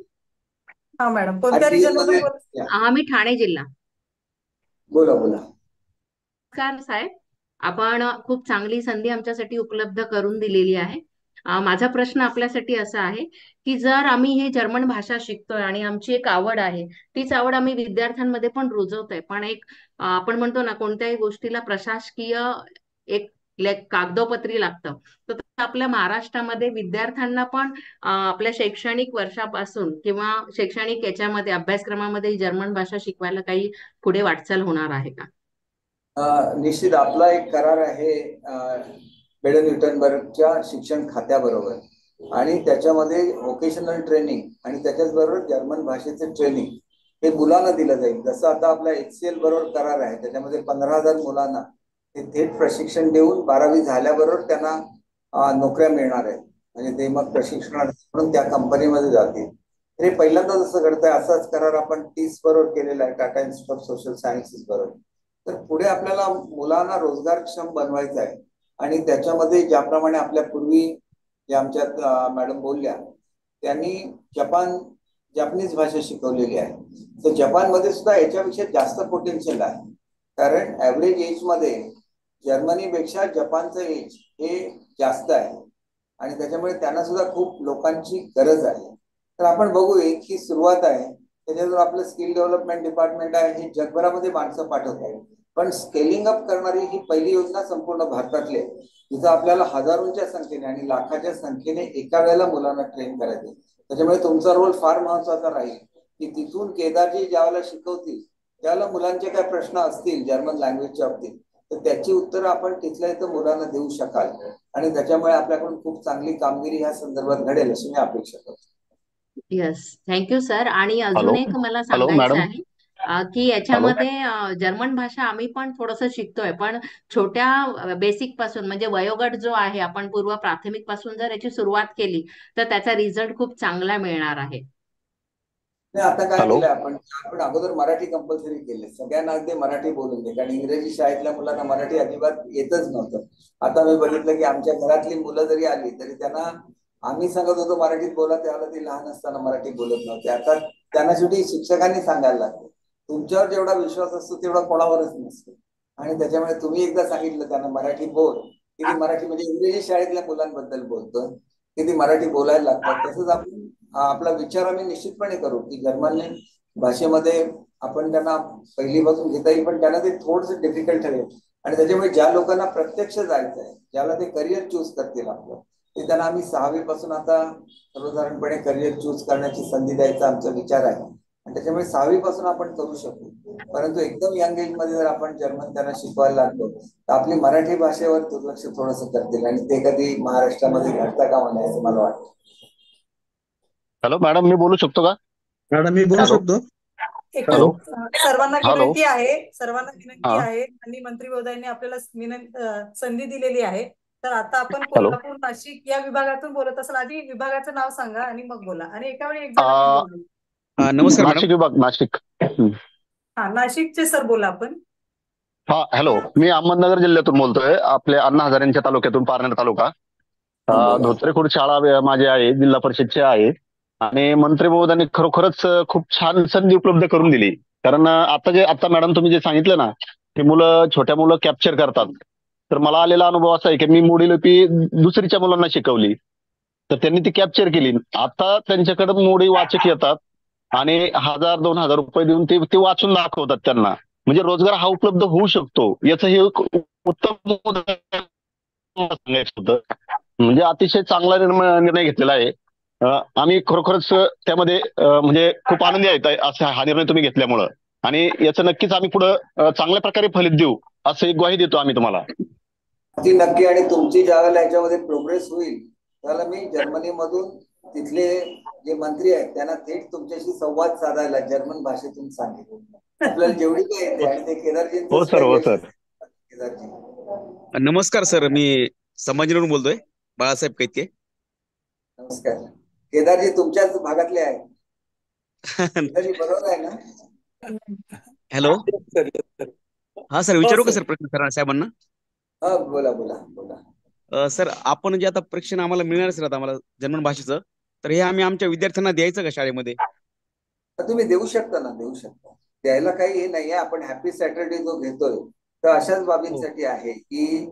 Speaker 2: हा मॅडम, कोणत्या रिजन मध्ये?
Speaker 8: मी ठाणे जिल्हा.
Speaker 1: बोला.
Speaker 8: नमस्कार साहेब, आपण खूप चांगली संधी आमच्यासाठी उपलब्ध करून दिलेली आहे. माझा प्रश्न आपल्यासाठी असा आहे की जर आम्ही हे जर्मन भाषा शिकतोय आणि आमची एक आवड आहे, तीच आवड आम्ही विद्यार्थ्यांमध्ये पण रुजवतोय, पण एक आपण म्हणतो ना कोणत्याही गोष्टीला प्रशासकीय एक कागदोपत्री लागतं, तर आपल्या महाराष्ट्रामध्ये विद्यार्थ्यांना पण आपल्या शैक्षणिक वर्षापासून किंवा शैक्षणिक याच्यामध्ये अभ्यासक्रमामध्ये जर्मन भाषा शिकवायला काही पुढे वाटचाल होणार आहे का?
Speaker 1: निश्चित आपला एक करार आहे बेडन-व्युर्टेंबर्गच्या शिक्षण खात्याबरोबर. आणि त्याच्यामध्ये व्होकेशनल ट्रेनिंग आणि त्याच्याच बरोबर जर्मन भाषेचे ट्रेनिंग हे मुलांना दिलं जाईल. जसं आता आपला HCL बरोबर करार आहे, त्याच्यामध्ये 15,000 मुलांना हे थेट प्रशिक्षण देऊन 12वी झाल्याबरोबर त्यांना नोकऱ्या मिळणार आहेत. म्हणजे ते मग प्रशिक्षणार्थी त्या कंपनीमध्ये जातील. हे पहिल्यांदा जसं घडतंय असाच करार आपण TIS बरोबर केलेला आहे, Tata institute of social sciences बरोबर. तर पुढे आपल्याला मुलांना रोजगारक्षम बनवायचं आहे. आणि त्याच्यामध्ये ज्याप्रमाणे आपल्या पूर्वी जे आमच्यात मॅडम बोलल्या, त्यांनी जपानीज भाषा शिकवलेली आहे. तर जपानमध्ये सुद्धा याच्यापेक्षा जास्त पोटेन्शियल आहे. कारण ऍव्हरेज एज मध्ये जर्मनीपेक्षा जपानचं एज हे जास्त आहे. आणि त्याच्यामुळे त्यांना सुद्धा खूप लोकांची गरज आहे. तर आपण बघू, एक ही सुरुवात आहे. त्याच्यावर आपलं स्किल डेव्हलपमेंट डिपार्टमेंट आहे, हे जगभरामध्ये माणसं पाठवत आहे. पण स्केलिंग अप करणारी ही पहिली योजना संपूर्ण भारतातली आहे, जिथं आपल्याला हजारोंच्या संख्येने आणि लाखाच्या संख्येने एका वेळेला मुलांना ट्रेन करायचे. त्याच्यामुळे तुमचा रोल फार महत्वाचा राहील की तिथून केदारजी ज्यावेळेला शिकवतील त्यावेळेला मुलांचे काय प्रश्न असतील जर्मन लँग्वेजच्या बाबतीत, तर त्याची उत्तरं आपण तिथल्या इथं मुलांना देऊ शकाल. आणि त्याच्यामुळे आपल्याकडून खूप चांगली कामगिरी ह्या संदर्भात घडेल अशी मी अपेक्षा करतो.
Speaker 8: Yes, thank you sir. आणि अजून एक मला सांगायचं आहे की याच्यामध्ये जर्मन भाषा आम्ही पण थोडंसं शिकतोय, पण छोट्या बेसिक पासून म्हणजे वयोगट जो आहे, आपण पूर्व प्राथमिक पासून जर याची सुरुवात केली तर त्याचा रिझल्ट खूप चांगला मिळणार आहे.
Speaker 1: नाही, आता काय केलं आपण अगोदर मराठी कंपल्सरी केले, सगळ्यांना अगदी मराठी बोलून दे. कारण इंग्रजी शाळेतल्या मुलांना मराठी अजिबात येतच नव्हतं. आता मी बघितलं की आमच्या घरातली मुलं जरी आली तरी त्यांना आम्ही सांगत होतो मराठीत बोला, त्यावेळेला ते लहान असताना मराठी बोलत नव्हते. आता त्यांना शेवटी शिक्षकांनी सांगायला लागले. तुमच्यावर जेवढा विश्वास असतो तेवढा कोणावरच नसतो. आणि त्याच्यामुळे तुम्ही एकदा सांगितलं त्यांना मराठी बोल, की ती मराठी म्हणजे इंग्रजी शाळेतल्या मुलांबद्दल बोलतो की ती मराठी बोलायला लागतात. तसंच आपण आपला विचार आम्ही निश्चितपणे करू की जर्मन भाषेमध्ये आपण त्यांना पहिलीपासून घेता येईल, पण त्यांना ते थोडंसं डिफिकल्ट ठरेल. आणि त्याच्यामुळे ज्या लोकांना प्रत्यक्ष जायचं आहे, ज्याला ते करिअर चूज करतील आपलं, ते त्यांना आम्ही 6वी पासून आता सर्वसाधारणपणे करिअर चूज करण्याची संधी द्यायचा आमचा विचार आहे. आणि त्याच्यामुळे 6वी पासून आपण करू शकू. परंतु एकदम यंग एज मध्ये जर आपण जर्मन त्यांना शिकवायला लागलो तर आपली मराठी भाषेवर दुर्लक्ष थोडंसं करतील आणि ते कधी महाराष्ट्रामध्ये घडता कामा नये असं मला वाटतं.
Speaker 9: हॅलो मॅडम, मी बोलू शकतो का?
Speaker 5: मॅडम मी बोलू शकतो?
Speaker 9: हॅलो,
Speaker 2: सर्वांना विनंती आहे आणि मंत्री महोदयांनी आपल्याला संधी दिलेली आहे तर आता आपण
Speaker 9: हॅलो.
Speaker 2: कोल्हापूर नाशिक या विभागातून बोलत असाल, आधी विभागाचं नाव सांगा आणि मग बोला, आणि एका वेळी एक जणांनी बोला.
Speaker 10: नमस्कार मॅडम.
Speaker 9: नाशिक विभाग, नाशिक.
Speaker 2: हा, नाशिकचे सर बोला आपण.
Speaker 9: हा, हॅलो. मी अहमदनगर जिल्ह्यातून बोलतोय, आपले अण्णा हजारेंच्या तालुक्यातून, पारनेर तालुका. धोत्रेखुर्द शाळा माझी आहे, जिल्हा परिषदची आहे. आणि मंत्री महोदयांनी खरोखरच खूप छान संधी उपलब्ध करून दिली. कारण आता मॅडम तुम्ही जे सांगितलं ना, की छोट्या मुलं कॅप्चर करतात, तर मला आलेला अनुभव असा आहे की मी मोडी लिपी दुसरीच्या मुलांना शिकवली, तर त्यांनी ती कॅप्चर केली. आता त्यांच्याकडे मोडी वाचक येतात आणि 1000-2000 रुपये देऊन ते वाचून दाखवतात त्यांना. म्हणजे रोजगार हा उपलब्ध होऊ शकतो, याचं हे एक उत्तम सांगायचं होतं. म्हणजे अतिशय चांगला निर्णय घेतलेला आहे. आम्ही खरोखरच त्यामध्ये म्हणजे खूप आनंदी आहेत असा हा निर्णय तुम्ही घेतल्यामुळं, आणि याचं नक्कीच आम्ही पुढे चांगल्या प्रकारे फलित देऊ, असं एक ग्वाही देतो आम्ही तुम्हाला.
Speaker 1: ती नक्की. आणि तुमची ज्यावेळेला याच्यामध्ये प्रोग्रेस होईल त्याला मी जर्मनीमधून तिथले जे मंत्री आहेत त्यांना थेट तुमच्याशी संवाद साधायला जर्मन भाषेतून सांगितलं. आपल्याला जेवढी काय येते. आणि ते केदारजी,
Speaker 9: हो सर, हो सर.
Speaker 1: केदारजी
Speaker 10: नमस्कार सर, मी संभाजीनगरून बोलतोय, बाळासाहेब कैत्ये.
Speaker 1: नमस्कार. केदारजी तुमच्याच भागातले आहेत. केदारजी बरोबर आहे ना?
Speaker 10: हॅलो. हा सर, विचारू का सर प्रश्न सर साहेबांना?
Speaker 1: हा, बोला बोला बोला.
Speaker 10: सर, आपण जे आता प्रशिक्षण आम्हाला मिळणार सर, आता आम्हाला जर्मन भाषेचं, तर हे आम्ही आमच्या विद्यार्थ्यांना द्यायचं का शाळेमध्ये?
Speaker 1: तुम्ही देऊ शकता ना, देऊ शकता. द्यायला काही हे नाहीये. आपण हॅपी सॅटर्डे जो घेतोय तर अशाच बाबींसाठी आहे की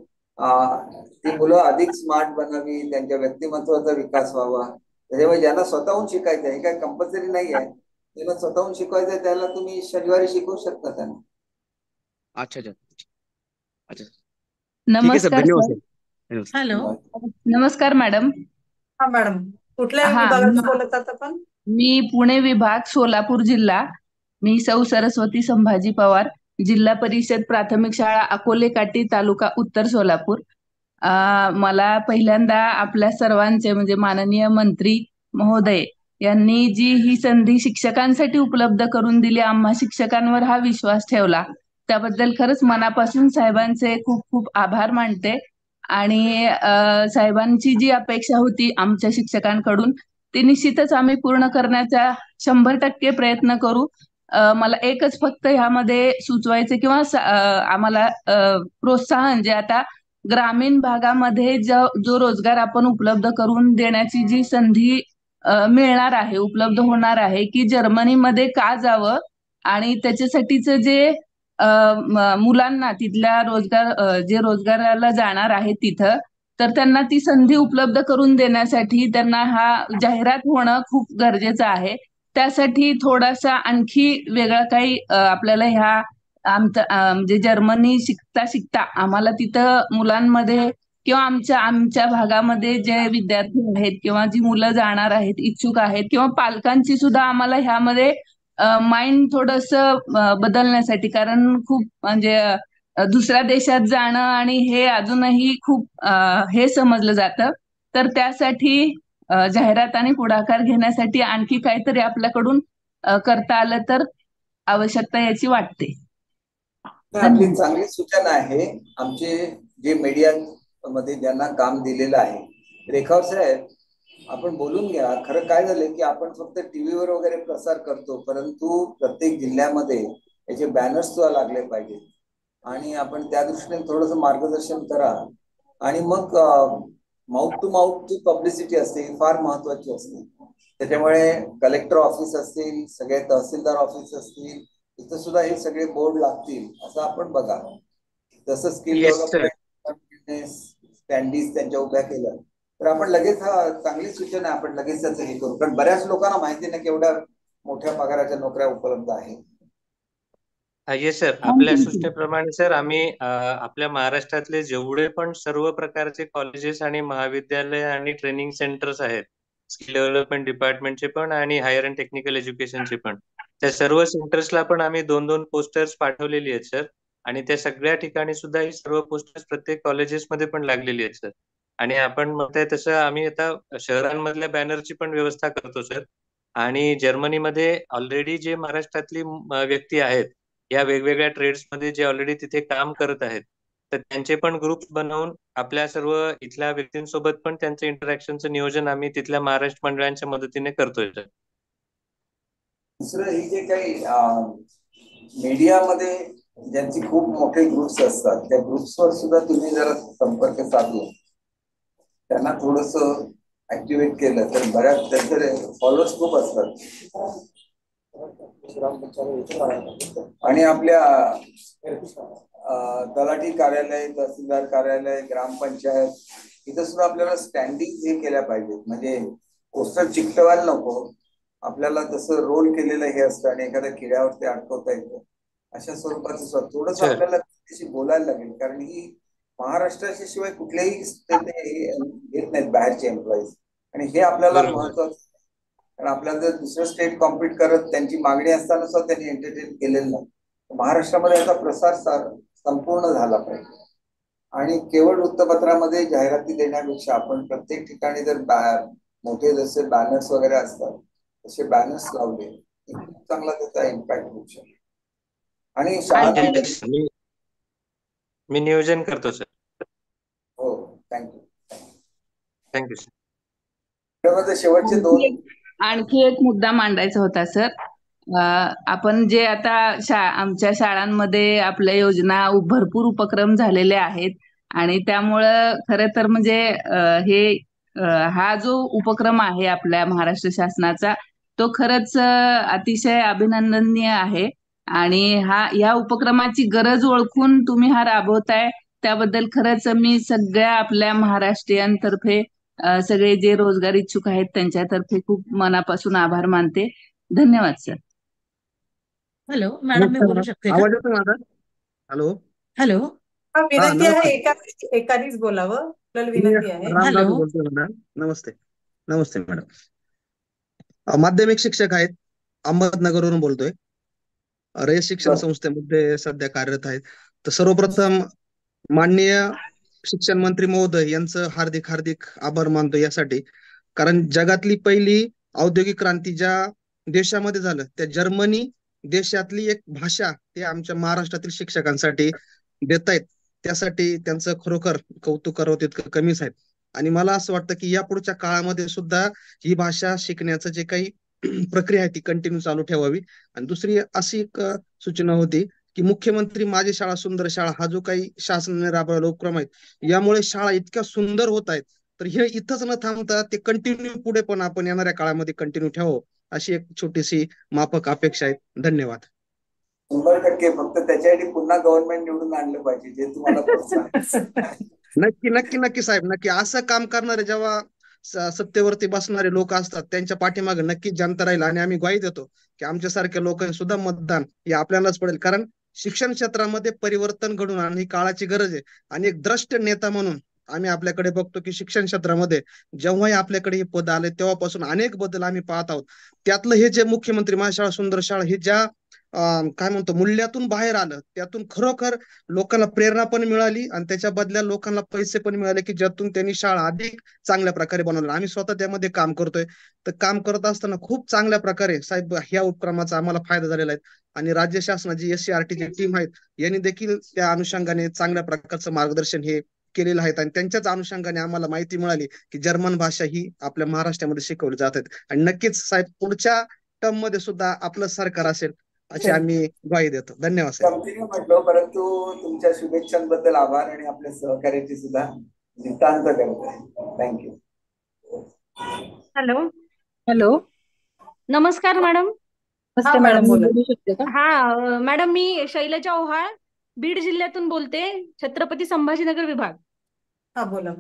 Speaker 1: ती मुलं अधिक स्मार्ट बनावी, त्यांच्या व्यक्तिमत्वाचा विकास व्हावा. त्याच्यामुळे ज्यांना स्वतःहून शिकायचं आहे, हे काही कंपल्सरी नाही आहे, त्यांना स्वतःहून शिकवायचं आहे, त्याला तुम्ही शनिवारी शिकवू शकता त्यांना.
Speaker 10: अच्छा अच्छा अच्छा.
Speaker 11: नमस्कार
Speaker 10: धन्यवाद
Speaker 11: सर.
Speaker 10: सर.
Speaker 11: हॅलो, नमस्कार मॅडम.
Speaker 2: हा मॅडम, कुठल्या
Speaker 11: हा,
Speaker 2: विभागातून बोलत आहात आपण?
Speaker 11: मी पुणे विभाग, सोलापूर जिल्हा. मी सौ सरस्वती संभाजी पवार, जिल्हा परिषद प्राथमिक शाळा अकोले काठी, तालुका उत्तर सोलापूर. मला पहिल्यांदा आपल्या सर्वांचे म्हणजे माननीय मंत्री महोदय यांनी जी ही संधी शिक्षकांसाठी उपलब्ध करून दिली, आम्हा शिक्षकांवर हा विश्वास ठेवला, त्याबद्दल खरंच मनापासून साहेबांचे खूप खूप आभार मानते. आणि साहेबांची जी अपेक्षा होती आमच्या शिक्षकांकडून, ती निश्चितच आम्ही पूर्ण करण्याचा 100% प्रयत्न करू. मला एकच फक्त ह्यामध्ये सुचवायचं किंवा आम्हाला प्रोत्साहन, जे आता ग्रामीण भागामध्ये जो रोजगार आपण उपलब्ध करून देण्याची जी संधी मिळणार आहे, उपलब्ध होणार आहे, की जर्मनीमध्ये का जावं, आणि त्याच्यासाठीचं जे मुलांना तिथल्या जे रोजगाराला जाणार आहे तिथं, तर त्यांना ती संधी उपलब्ध करून देण्यासाठी त्यांना हा जाहिरात होणं खूप गरजेचं आहे. त्यासाठी थोडासा आणखी वेगळा काही आपल्याला ह्या म्हणजे जर्मनी शिकता शिकता आम्हाला तिथं मुलांमध्ये किंवा आमच्या भागामध्ये जे विद्यार्थी आहेत किंवा जी मुलं जाणार आहेत, इच्छुक आहेत, किंवा पालकांची सुद्धा आम्हाला ह्यामध्ये माइंड थोडस बदलण्यासाठी, कारण खूप म्हणजे दुसऱ्या देशात जाणं आणि हे अजूनही खूप हे समजलं जातं. तर त्यासाठी जाहिरात आणि पुढाकार घेण्यासाठी आणखी काहीतरी आपल्याकडून करता आलं तर आवश्यकता याची वाटते.
Speaker 1: आपली चांगली सूचना आहे. आमचे जे मीडिया मध्ये ज्यांना काम दिलेलं आहे, रेखाव साहेब, आपण बोलून घ्या. खरं काय झालंय की आपण फक्त टीव्हीवर वगैरे प्रसार करतो, परंतु प्रत्येक जिल्ह्यामध्ये याचे बॅनर्स सुद्धा लागले पाहिजेत, आणि आपण त्या दृष्टीने थोडंसं मार्गदर्शन करा. आणि मग माउथ टू माउथ जी पब्लिसिटी असते ही फार महत्वाची असते. त्याच्यामुळे कलेक्टर ऑफिस असतील, सगळे तहसीलदार ऑफिस असतील, इथं सुद्धा हे सगळे बोर्ड लागतील, असं आपण बघा. जसं स्किल डेव्हलपमेंट स्टँडीज त्यांच्या उभ्या केल्या तर आपण लगेच, चांगली सूचना आहे, आपण लगेच त्याचं हे करू. कारण बऱ्याच लोकांना माहिती नाही की एवढ्या मोठ्या पगाराच्या नोकऱ्या उपलब्ध आहेत.
Speaker 3: येस सर, आपल्या सूचनेप्रमाणे सर आम्ही आपल्या महाराष्ट्रातले जेवढे पण सर्व प्रकारचे कॉलेजेस आणि महाविद्यालय आणि ट्रेनिंग सेंटर्स आहेत, स्किल डेव्हलपमेंट डिपार्टमेंटचे पण आणि हायर अँड टेक्निकल एज्युकेशनचे पण, त्या सर्व सेंटर्सला पण आम्ही 2-2 पोस्टर्स पाठवलेली आहेत सर. आणि त्या सगळ्या ठिकाणी सुद्धा ही सर्व पोस्टर्स प्रत्येक कॉलेजेसमध्ये पण लागलेली आहेत सर. आणि आपण म्हणताय तसं आम्ही आता शहरांमधल्या बॅनरची पण व्यवस्था करतो सर. आणि जर्मनीमध्ये ऑलरेडी जे महाराष्ट्रातली व्यक्ती आहेत, या वेगवेगळ्या ट्रेड्समध्ये जे ऑलरेडी तिथे काम करत आहेत, तर त्यांचे पण ग्रुप बनवून आपल्या सर्व इथल्या व्यक्तींसोबत पण त्यांचं इंटरॅक्शनचं नियोजन आम्ही तिथल्या महाराष्ट्र मंडळांच्या मदतीने करतोय सर.
Speaker 1: दुसरं हे जे काही मीडियामध्ये ज्यांचे खूप मोठे ग्रुप्स असतात त्या ग्रुप्सवर सुद्धा तुम्ही जरा संपर्क साधून त्यांना थोडस ऍक्टिव्हेट केलं तर बऱ्याच त्यांचे फॉलोअर्स खूप असतात. आणि आपल्या तलाठी कार्यालय, तहसीलदार कार्यालय, ग्रामपंचायत इथं सुद्धा आपल्याला स्टँडिंग हे केल्या पाहिजेत. म्हणजे पोस्टर चिकटवायला नको, आपल्याला तसं रोल केलेलं हे असतं आणि एखाद्या किड्यावर ते अडकवता येतं अशा स्वरूपाचं थोडंसं आपल्याला त्याशी बोलायला लागेल. कारण ही महाराष्ट्राच्या शिवाय कुठलेही स्टेट घेत नाहीत बाहेरचे एम्प्लॉईज आणि हे आपल्याला महत्वाचं. कारण आपल्याला जर दुसरं स्टेट कॉम्पिट करत त्यांची मागणी असताना सुद्धा त्यांनी एंटरटेन केलेलं नाही. महाराष्ट्रामध्ये याचा प्रसार संपूर्ण झाला पाहिजे आणि केवळ वृत्तपत्रामध्ये जाहिराती देण्यापेक्षा आपण प्रत्येक ठिकाणी जर मोठे जसे बॅनर्स वगैरे असतात तसे बॅनर्स लावले खूप चांगला त्याचा इम्पॅक्ट होऊ शकेल. आणि शाळा
Speaker 3: मी नियोजन करतो सर.
Speaker 1: हो, थँक्यू.
Speaker 3: Thank you sir.
Speaker 1: शेवटचे दोन
Speaker 11: आणखी एक मुद्दा मांडायचा होता सर. आपण जे आता आमच्या शाळांमध्ये आपल्या योजना भरपूर उपक्रम झालेले आहेत आणि त्यामुळं खरं तर म्हणजे हा जो उपक्रम आहे आपल्या महाराष्ट्र शासनाचा तो खरंच अतिशय अभिनंदनीय आहे आणि या उपक्रमाची गरज ओळखून तुम्ही हा राबवताय त्याबद्दल खरंच मी सगळ्या आपल्या महाराष्ट्रीयांतर्फे सगळे जे रोजगार इच्छुक आहेत त्यांच्यातर्फे खूप मनापासून आभार मानते. धन्यवाद सर.
Speaker 12: हॅलो मॅडम, मी बोलू शकते?
Speaker 13: आवाज येतो माझा? Hello
Speaker 12: hello.
Speaker 2: विनंती आहे एकानेच बोलावं. विनंती आहे.
Speaker 13: रामदास बोलतोय मॅडम. नमस्ते. नमस्ते मॅडम. माध्यमिक शिक्षक आहेत, अहमदनगरवरून बोलतोय. रयत शिक्षण संस्थेमध्ये सध्या कार्यरत आहेत. तर सर्वप्रथम माननीय शिक्षण मंत्री महोदय यांचं हार्दिक हार्दिक आभार मानतो यासाठी, कारण जगातली पहिली औद्योगिक क्रांती ज्या देशामध्ये झालं त्या जर्मनी देशातली एक भाषा ते आमच्या महाराष्ट्रातील शिक्षकांसाठी देतायत. त्यासाठी त्यांचं खरोखर कौतुक करावं तितकं कमीच आहे. आणि मला असं वाटतं की या पुढच्या काळामध्ये सुद्धा ही भाषा शिकण्याचं जे काही प्रक्रिया आहे ती कंटिन्यू चालू ठेवावी. आणि दुसरी अशी एक सूचना होती की मुख्यमंत्री माझी शाळा सुंदर शाळा हा जो काही शासनाने राबवलेला उपक्रम आहे यामुळे शाळा इतक्या सुंदर होत आहेत, तर हे इथंच न थांबता ते कंटिन्यू पुढे पण आपण येणाऱ्या काळामध्ये कंटिन्यू ठेवावं अशी एक छोटीशी माफक अपेक्षा आहे. धन्यवाद.
Speaker 1: 100%. फक्त त्याच्यासाठी पुन्हा गव्हर्नमेंट निवडून आणलं पाहिजे जे तुम्हाला
Speaker 13: नक्की नक्की नक्की साहेब, नक्की. असं काम करणारे जेव्हा सत्तेवरती बसणारे लोक असतात त्यांच्या पाठीमागे नक्की जनता राहील आणि आम्ही ग्वाही देतो की आमच्यासारख्या लोकांनी सुद्धा मतदान हे आपल्यालाच पडेल. कारण शिक्षण क्षेत्रामध्ये परिवर्तन घडून आणि काळाची गरज आहे आणि एक द्रष्ट नेता म्हणून आम्ही आपल्याकडे बघतो की शिक्षण क्षेत्रामध्ये जेव्हाही आपल्याकडे हे पद आले तेव्हापासून अनेक बदल आम्ही पाहत आहोत. त्यातलं हे जे मुख्यमंत्री माझी शाळा सुंदर शाळा हे ज्या काय म्हणतो मूल्यातून बाहेर आलं त्यातून खरोखर लोकांना प्रेरणा पण मिळाली आणि त्याच्या बदल्या लोकांना पैसे पण मिळाले की ज्यातून त्यांनी शाळा अधिक चांगल्या प्रकारे बनवली. आम्ही स्वतः त्यामध्ये काम करतोय. तर काम करत असताना खूप चांगल्या प्रकारे साहेब ह्या उपक्रमाचा आम्हाला फायदा झालेला आहे आणि राज्य शासनाची SCRT ची टीम आहेत यांनी देखील त्या अनुषंगाने चांगल्या प्रकारचं मार्गदर्शन हे केलेलं आहे आणि त्यांच्याच अनुषंगाने आम्हाला माहिती मिळाली की जर्मन भाषा ही आपल्या महाराष्ट्रामध्ये शिकवली जात आहेत. आणि नक्कीच साहेब पुढच्या टर्म मध्ये सुद्धा आपलं सरकार असेल अशी आम्ही ग्वाही देतो. धन्यवाद साहेब.
Speaker 1: कंटिन्यू म्हटलो, परंतु तुमच्या शुभेच्छांबद्दल आभार आणि आपल्या सहकार्याची सुद्धा नितांत करतोय. थँक्यू.
Speaker 14: हॅलो.
Speaker 11: हॅलो.
Speaker 14: नमस्कार मॅडम.
Speaker 2: मॅडम बोलू
Speaker 11: शकते का?
Speaker 14: हा मॅडम, मी शैलजा ओहाळ बीड जिल्ह्यातून बोलते, छत्रपती संभाजीनगर विभाग.
Speaker 2: हा बोला.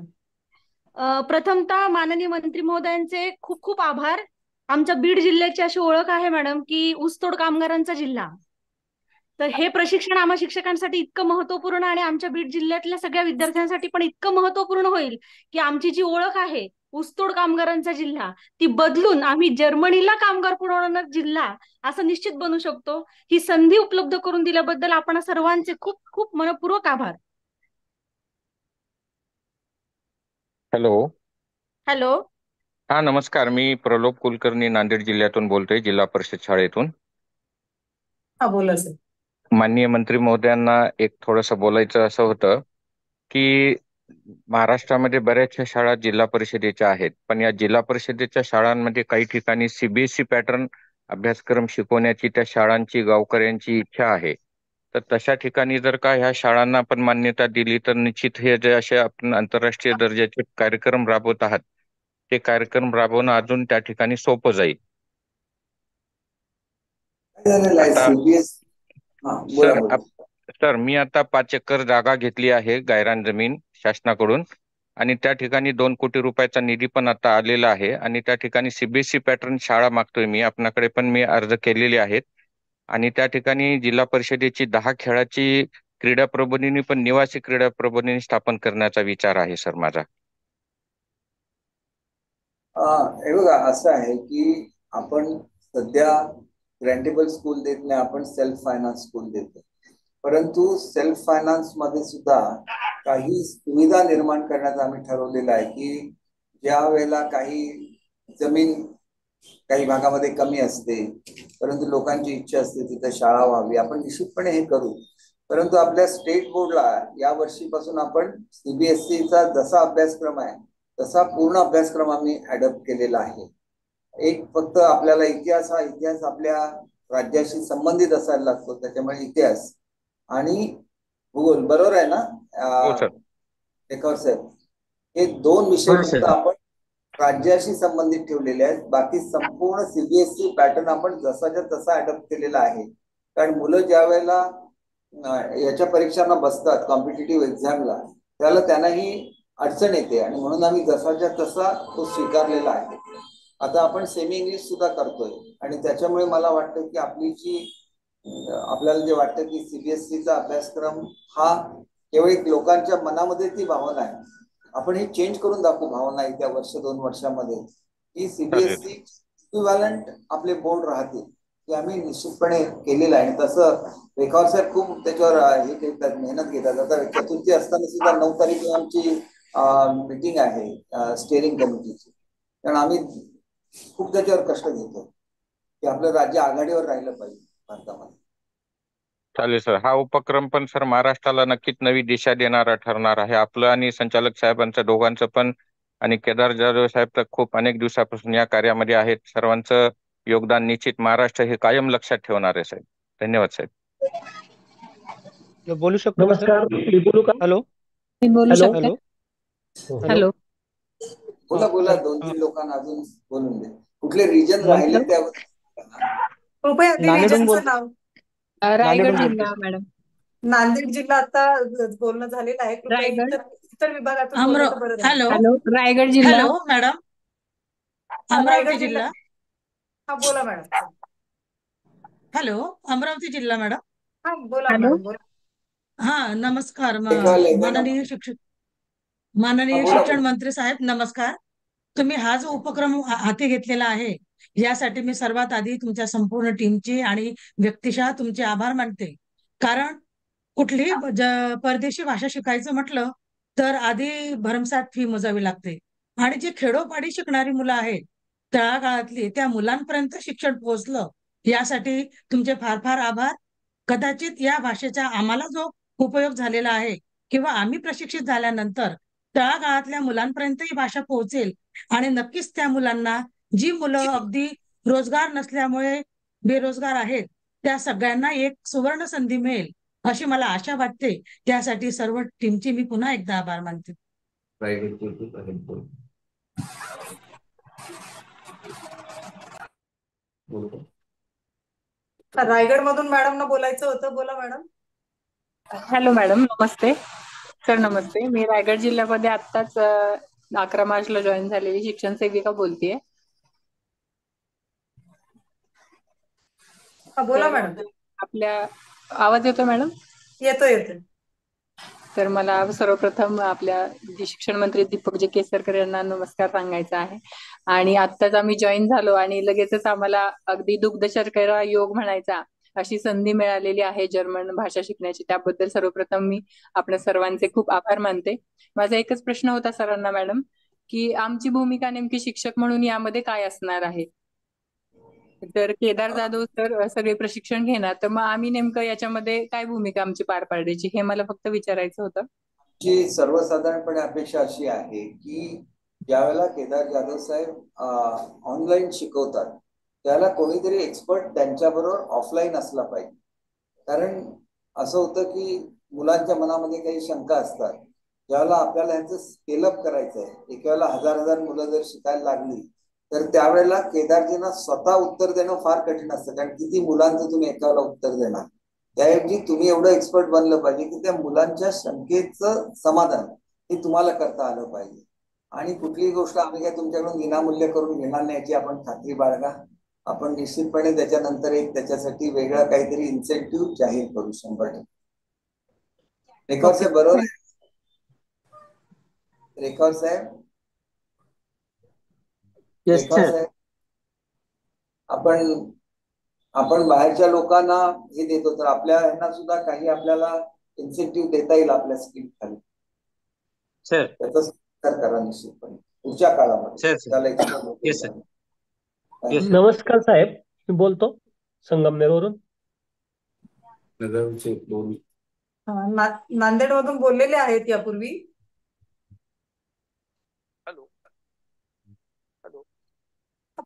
Speaker 14: प्रथमतः माननीय मंत्री महोदयांचे खूप खूप आभार. आमच्या बीड जिल्ह्याची अशी ओळख आहे मॅडम की ऊसतोड कामगारांचा जिल्हा. तर हे प्रशिक्षण आम्हा शिक्षकांसाठी इतकं महत्वपूर्ण आणि आमच्या बीड जिल्ह्यातल्या सगळ्या विद्यार्थ्यांसाठी पण इतकं महत्वपूर्ण होईल की आमची जी ओळख आहे ऊसतोड कामगारांचा जिल्हा ती बदलून आम्ही जर्मनीला कामगार पुरवणार जिल्हा असं निश्चित बनू शकतो. ही संधी उपलब्ध करून दिल्याबद्दल आपण सर्वांचे खूप खूप मनपूर्वक आभार.
Speaker 15: हॅलो.
Speaker 14: हॅलो.
Speaker 15: हा नमस्कार, मी प्रलोभ कुलकर्णी नांदेड जिल्ह्यातून बोलतोय, जिल्हा परिषद शाळेतून.
Speaker 2: हा बोला सर.
Speaker 15: माननीय मंत्री महोदयांना एक थोडंसं बोलायचं असं होतं की महाराष्ट्रामध्ये बऱ्याचशा शाळा जिल्हा परिषदेच्या आहेत, पण या जिल्हा परिषदेच्या शाळांमध्ये काही ठिकाणी सीबीएसई पॅटर्न अभ्यासक्रम शिकवण्याची त्या शाळांची, गावकऱ्यांची इच्छा आहे. तर तशा ठिकाणी जर का ह्या शाळांना आपण मान्यता दिली तर निश्चित हे जे असे आपण आंतरराष्ट्रीय दर्जाचे कार्यक्रम राबवत आहात ते कार्यक्रम राबवणं अजून त्या ठिकाणी सोपं जाईल. आता सर मी आता 5 एकर जागा घेतली आहे, गायरान जमीन शासनाकडून, आणि त्या ठिकाणी 2 कोटी रुपयाचा निधी पण आता आलेला आहे आणि त्या ठिकाणी सीबीएसई पॅटर्न शाळा मागतोय मी. आपणाकडे पण मी अर्ज केलेले आहेत आणि त्या ठिकाणी जिल्हा परिषदेची 10 खेळाची क्रीडा प्रबोधिनी पण निवासी क्रीडा प्रबोधिनी स्थापन करण्याचा विचार आहे सर माझा.
Speaker 1: हे बघा, असं आहे की आपण सध्या ग्रँटेबल स्कूल देत नाही, आपण सेल्फ फायनान्स स्कूल देतो. परंतु सेल्फ फायनान्स मध्ये सुद्धा काही सुविधा निर्माण करण्याचं आम्ही ठरवलेलं आहे की ज्या वेळेला काही जमीन काही भागामध्ये कमी असते परंतु लोकांची इच्छा असते तिथे शाळा व्हावी, आपण निश्चितपणे हे करू. परंतु आपल्या स्टेट बोर्डला या वर्षीपासून आपण सीबीएसईचा जसा अभ्यासक्रम आहे तसा पूर्ण अभ्यासक्रम आम्ही अडॉप्ट केलेला आहे. एक फक्त आपल्याला इतिहास आपल्या राज्याशी संबंधित असायला लागतो, त्याच्यामुळे इतिहास आणि भूगोल, बरोबर आहे ना शेखर साहेब? हे 2 विषय फक्त आपण राज्याशी संबंधित ठेवलेले आहेत. बाकी संपूर्ण सीबीएसई पॅटर्न आपण जसाच्या तसा अडॉप्ट केलेला आहे. कारण मुलं ज्या वेळेला याच्या परीक्षांना बसतात कॉम्पिटिटिव्ह एक्झामला, त्याला त्यांनाही अडचण येते आणि म्हणून आम्ही जसाच्या तसा तो स्वीकारलेला आहे. आता आपण सेमी इंग्लिश सुद्धा करतोय आणि त्याच्यामुळे मला वाटतं की आपल्याला जे वाटतं की सीबीएसईचा अभ्यासक्रम हा केवळ एक लोकांच्या मनामध्ये ती भावना आहे, आपण हे चेंज करून दाखवू भावना येत्या 1-2 वर्षामध्ये की सीबीएसई इक्विव्हॅलंट आपले बोर्ड राहतील, हे आम्ही निश्चितपणे केलेलं आहे. तसं रेखावर साहेब खूप त्याच्यावर हे घेतात, मेहनत घेतात. आता चतुर्थी असताना सुद्धा 9 तारीख आमची मीटिंग आहे स्टेअरिंग कमिटीची, कारण आम्ही खूप त्याच्यावर कष्ट घेतो की आपलं राज्य आघाडीवर राहिलं पाहिजे भारतामध्ये.
Speaker 15: चालेल सर, हा उपक्रम पण सर महाराष्ट्राला नक्कीच नवी दिशा देणारा ठरणार आहे. आपलं आणि संचालक साहेबांचं दोघांचं पण आणि केदार जाधव साहेब तर खूप अनेक दिवसापासून या कार्यामध्ये आहेत. सर्वांचं योगदान निश्चित महाराष्ट्र हे कायम लक्षात ठेवणार आहे साहेब. धन्यवाद साहेब.
Speaker 10: बोलू शकतो?
Speaker 16: नमस्कार, बोलू का?
Speaker 10: हॅलो
Speaker 16: बोलू शकतो?
Speaker 10: हॅलो
Speaker 16: हॅलो,
Speaker 1: बोला 2-3 लोकांना अजून बोलून दे. कुठले रिजन राहिले त्यावर
Speaker 2: कृपया रिजनचं नाव.
Speaker 16: रायगड जिल्हा मॅडम.
Speaker 2: नांदेड जिल्हा आता बोलणं झालेलं आहे.
Speaker 16: रायगड.
Speaker 2: इतर विभागातून बोललं तर बरं झालं.
Speaker 16: हॅलो, रायगड जिल्हा.
Speaker 12: हॅलो मॅडम, अमरावती जिल्हा.
Speaker 2: हा बोला मॅडम.
Speaker 12: हॅलो, अमरावती जिल्हा मॅडम.
Speaker 2: हा बोला मॅडम, बोला.
Speaker 12: हा नमस्कार. माननीय शिक्षण मंत्री साहेब नमस्कार. तुम्ही हा जो उपक्रम हाती घेतलेला आहे यासाठी मी सर्वात आधी तुमच्या संपूर्ण टीमची आणि व्यक्तिशः तुमचे आभार मानते. कारण कुठलीही परदेशी भाषा शिकायचं म्हटलं तर आधी भरमसाठ फी मोजावी लागते आणि जी खेडोपाडी शिकणारी मुलं आहेत तळागाळातली त्या मुलांपर्यंत शिक्षण पोहोचलं यासाठी तुमचे फार फार आभार. कदाचित या भाषेचा आम्हाला जो उपयोग झालेला आहे किंवा आम्ही प्रशिक्षित झाल्यानंतर तळागाळातल्या मुलांपर्यंत ही भाषा पोहोचेल आणि नक्कीच त्या मुलांना, जी मुलं अगदी रोजगार नसल्यामुळे बेरोजगार आहेत, त्या सगळ्यांना एक सुवर्ण संधी मिळेल अशी मला आशा वाटते. त्यासाठी सर्व टीमचे मी पुन्हा एकदा आभार मानते.
Speaker 2: रायगड मधून मॅडमना बोलायचं होतं, बोला मॅडम.
Speaker 16: हॅलो मॅडम, नमस्ते सर. नमस्ते, मी रायगड जिल्ह्यामध्ये आत्ताच 11 मार्चला जॉईन झालेली शिक्षण सेविका बोलतेय.
Speaker 2: बोला मॅडम.
Speaker 16: आपल्या आवाज येतो मॅडम?
Speaker 2: येतो.
Speaker 16: तर मला सर्वप्रथम आपल्या शिक्षण मंत्री दीपकजी केसरकर यांना नमस्कार सांगायचा आहे. आणि आत्ताच आम्ही जॉईन झालो आणि लगेचच आम्हाला अगदी दुग्ध शर्करा योग म्हणायचा अशी संधी मिळालेली आहे जर्मन भाषा शिकण्याची. त्याबद्दल सर्वप्रथम मी आपल्या सर्वांचे खूप आभार मानते. माझा एकच प्रश्न होता सरांना मॅडम, की आमची भूमिका नेमकी शिक्षक म्हणून यामध्ये काय असणार आहे? तर केदार जाधव सर सगळे प्रशिक्षण घेणार, तर मग आम्ही नेमकं याच्यामध्ये काय भूमिका आमची पार पाडायची हे मला फक्त विचारायचं होतं.
Speaker 1: ची सर्वसाधारणपणे अपेक्षा अशी आहे की ज्यावेळेला केदार जाधव साहेब ऑनलाईन शिकवतात त्याला कोणीतरी एक्सपर्ट त्यांच्याबरोबर ऑफलाईन असला पाहिजे. कारण असं होतं की मुलांच्या मनामध्ये काही शंका असतात. ज्यावेळेला आपल्याला ह्यांचं स्केलअप करायचं आहे, एक वेळेला हजार मुलं जर शिकायला लागली तर त्यावेळेला केदारजींना स्वतः उत्तर देणं फार कठीण असतं. कारण किती मुलांचं तुम्ही एकाला उत्तर देणार. त्याऐवजी तुम्ही एवढं एक्सपर्ट बनलं पाहिजे की त्या मुलांच्या शंकेचं समाधान हे तुम्हाला करता आलं पाहिजे. आणि कुठलीही गोष्ट आम्ही काय तुमच्याकडून विनामूल्य करून घेणार नाही याची आपण खात्री बाळगा. आपण निश्चितपणे त्याच्यानंतर एक त्याच्यासाठी वेगळं काहीतरी इन्सेंटिव्ह जाहीर करू 100%. रेखा साहेब बरोबर आहे? रेखा साहेब, रेखा साहेब, आपण बाहेरच्या लोकांना हे देतो तर आपल्या ह्यांना सुद्धा काही आपल्याला इन्सेंटिव्ह देता येईल आपल्या स्कीम खाली.
Speaker 3: सर
Speaker 1: त्याचा स्वीकार करा निश्चितपणे पुढच्या काळामध्ये.
Speaker 17: नमस्कार साहेब, मी बोलतो संगमनेरवरून.
Speaker 2: नांदेड मधून बोललेले आहेत यापूर्वी.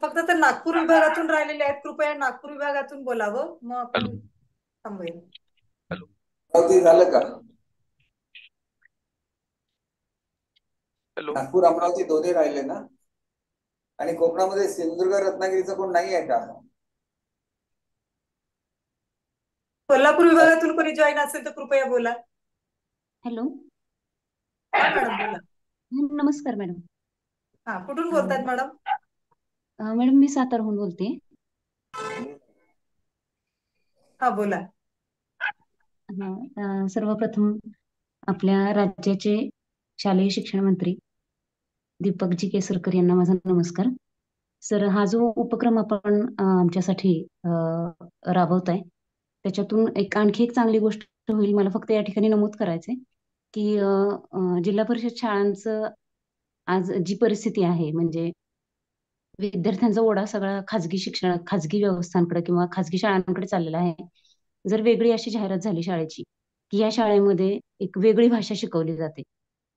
Speaker 2: फक्त तर नागपूर विभागातून राहिलेले आहेत. कृपया नागपूर विभागातून बोलावं, मग आपण थांबूया.
Speaker 1: झालं का? नागपूर अमरावती दोन्ही राहिले ना? आणि कोकणामध्ये सिंधुदुर्ग रत्नागिरीचं कोण नाही आहे का?
Speaker 2: कोल्हापूर विभागातून कोणी जॉईन असेल तर कृपया बोला.
Speaker 18: हॅलो
Speaker 2: मॅडम बोला.
Speaker 18: नमस्कार मॅडम.
Speaker 2: हा, कुठून बोलतात मॅडम?
Speaker 18: मॅडम मी सातारहून बोलते.
Speaker 2: हा बोला.
Speaker 18: सर्वप्रथम आपल्या राज्याचे शालेय शिक्षण मंत्री दीपकजी केसरकर यांना माझा नमस्कार. सर, हा जो उपक्रम आपण आमच्यासाठी राबवताय त्याच्यातून आणखी एक चांगली गोष्ट होईल. मला फक्त या ठिकाणी नमूद करायचंय की जिल्हा परिषद शाळांचं आज जी परिस्थिती आहे, म्हणजे विद्यार्थ्यांचा ओढा सगळा खाजगी व्यवस्थांकडे किंवा खाजगी शाळांकडे चाललेला आहे. जर वेगळी अशी जाहिरात झाली शाळेची की या शाळेमध्ये एक वेगळी भाषा शिकवली जाते,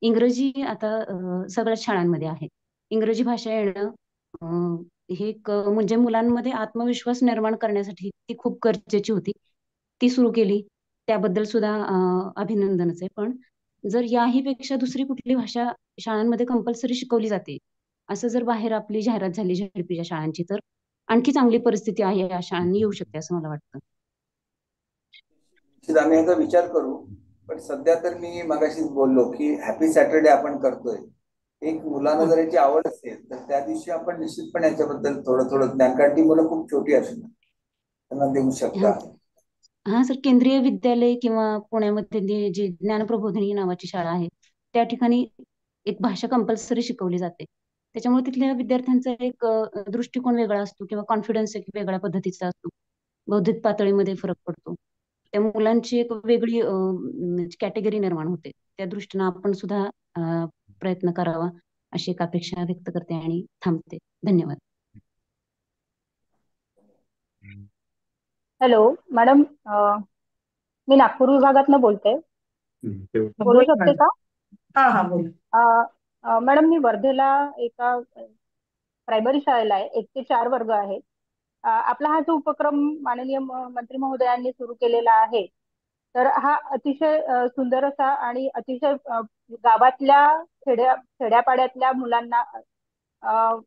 Speaker 18: इंग्रजी आता सगळ्याच शाळांमध्ये आहे. इंग्रजी भाषा येणं हे म्हणजे मुलांमध्ये आत्मविश्वास निर्माण करण्यासाठी ती खूप गरजेची होती. ती सुरू केली, त्याबद्दल सुद्धा अभिनंदनच आहे. पण जर याही पेक्षा दुसरी कुठली भाषा शाळांमध्ये कंपल्सरी शिकवली जाते असं जर बाहेर आपली जाहिरात झाली झेडपीच्या शाळांची, तर आणखी चांगली परिस्थिती आहे या शाळांनी येऊ शकते असं मला वाटतं.
Speaker 1: आम्ही याचा विचार करू. पण सध्या तर मी मगाशीच बोललो की हॅपी सॅटरडे आपण करतोय. एक मुलांना जर याची आवड असेल तर त्या दिवशी आपण निश्चितपणे याच्याबद्दल थोडं ज्ञान, कारण ती मुलं खूप छोटी असणार त्यांना देऊ शकता.
Speaker 18: हा सर, केंद्रीय विद्यालय किंवा पुण्यामध्ये जी ज्ञानप्रबोधिनी नावाची शाळा आहे त्या ठिकाणी एक भाषा कंपल्सरी शिकवली जाते. त्याच्यामुळे तिथल्या विद्यार्थ्यांचा एक दृष्टिकोन वेगळा असतो किंवा कॉन्फिडन्स एक वेगळ्या पद्धतीचा असतो. बौद्धिक पातळीमध्ये फरक पडतो. त्या मुलांची एक वेगळी कॅटेगरी निर्माण होते. त्या दृष्टीनं आपण सुद्धा प्रयत्न करावा अशी एक अपेक्षा व्यक्त करते आणि थांबते. धन्यवाद.
Speaker 19: हॅलो मॅडम, मी नागपूर विभागातनं बोलते. बोलू शकते का?
Speaker 2: हा हा बोल.
Speaker 19: मॅडम, मी वर्धेला एका प्रायमरी शाळेला आहे. 1 ते 4 वर्ग आहेत. आपला हा जो उपक्रम माननीय मंत्री महोदयांनी सुरू केलेला आहे, तर हा अतिशय सुंदर असा आणि अतिशय गावातल्या खेड्यापाड्यातल्या मुलांना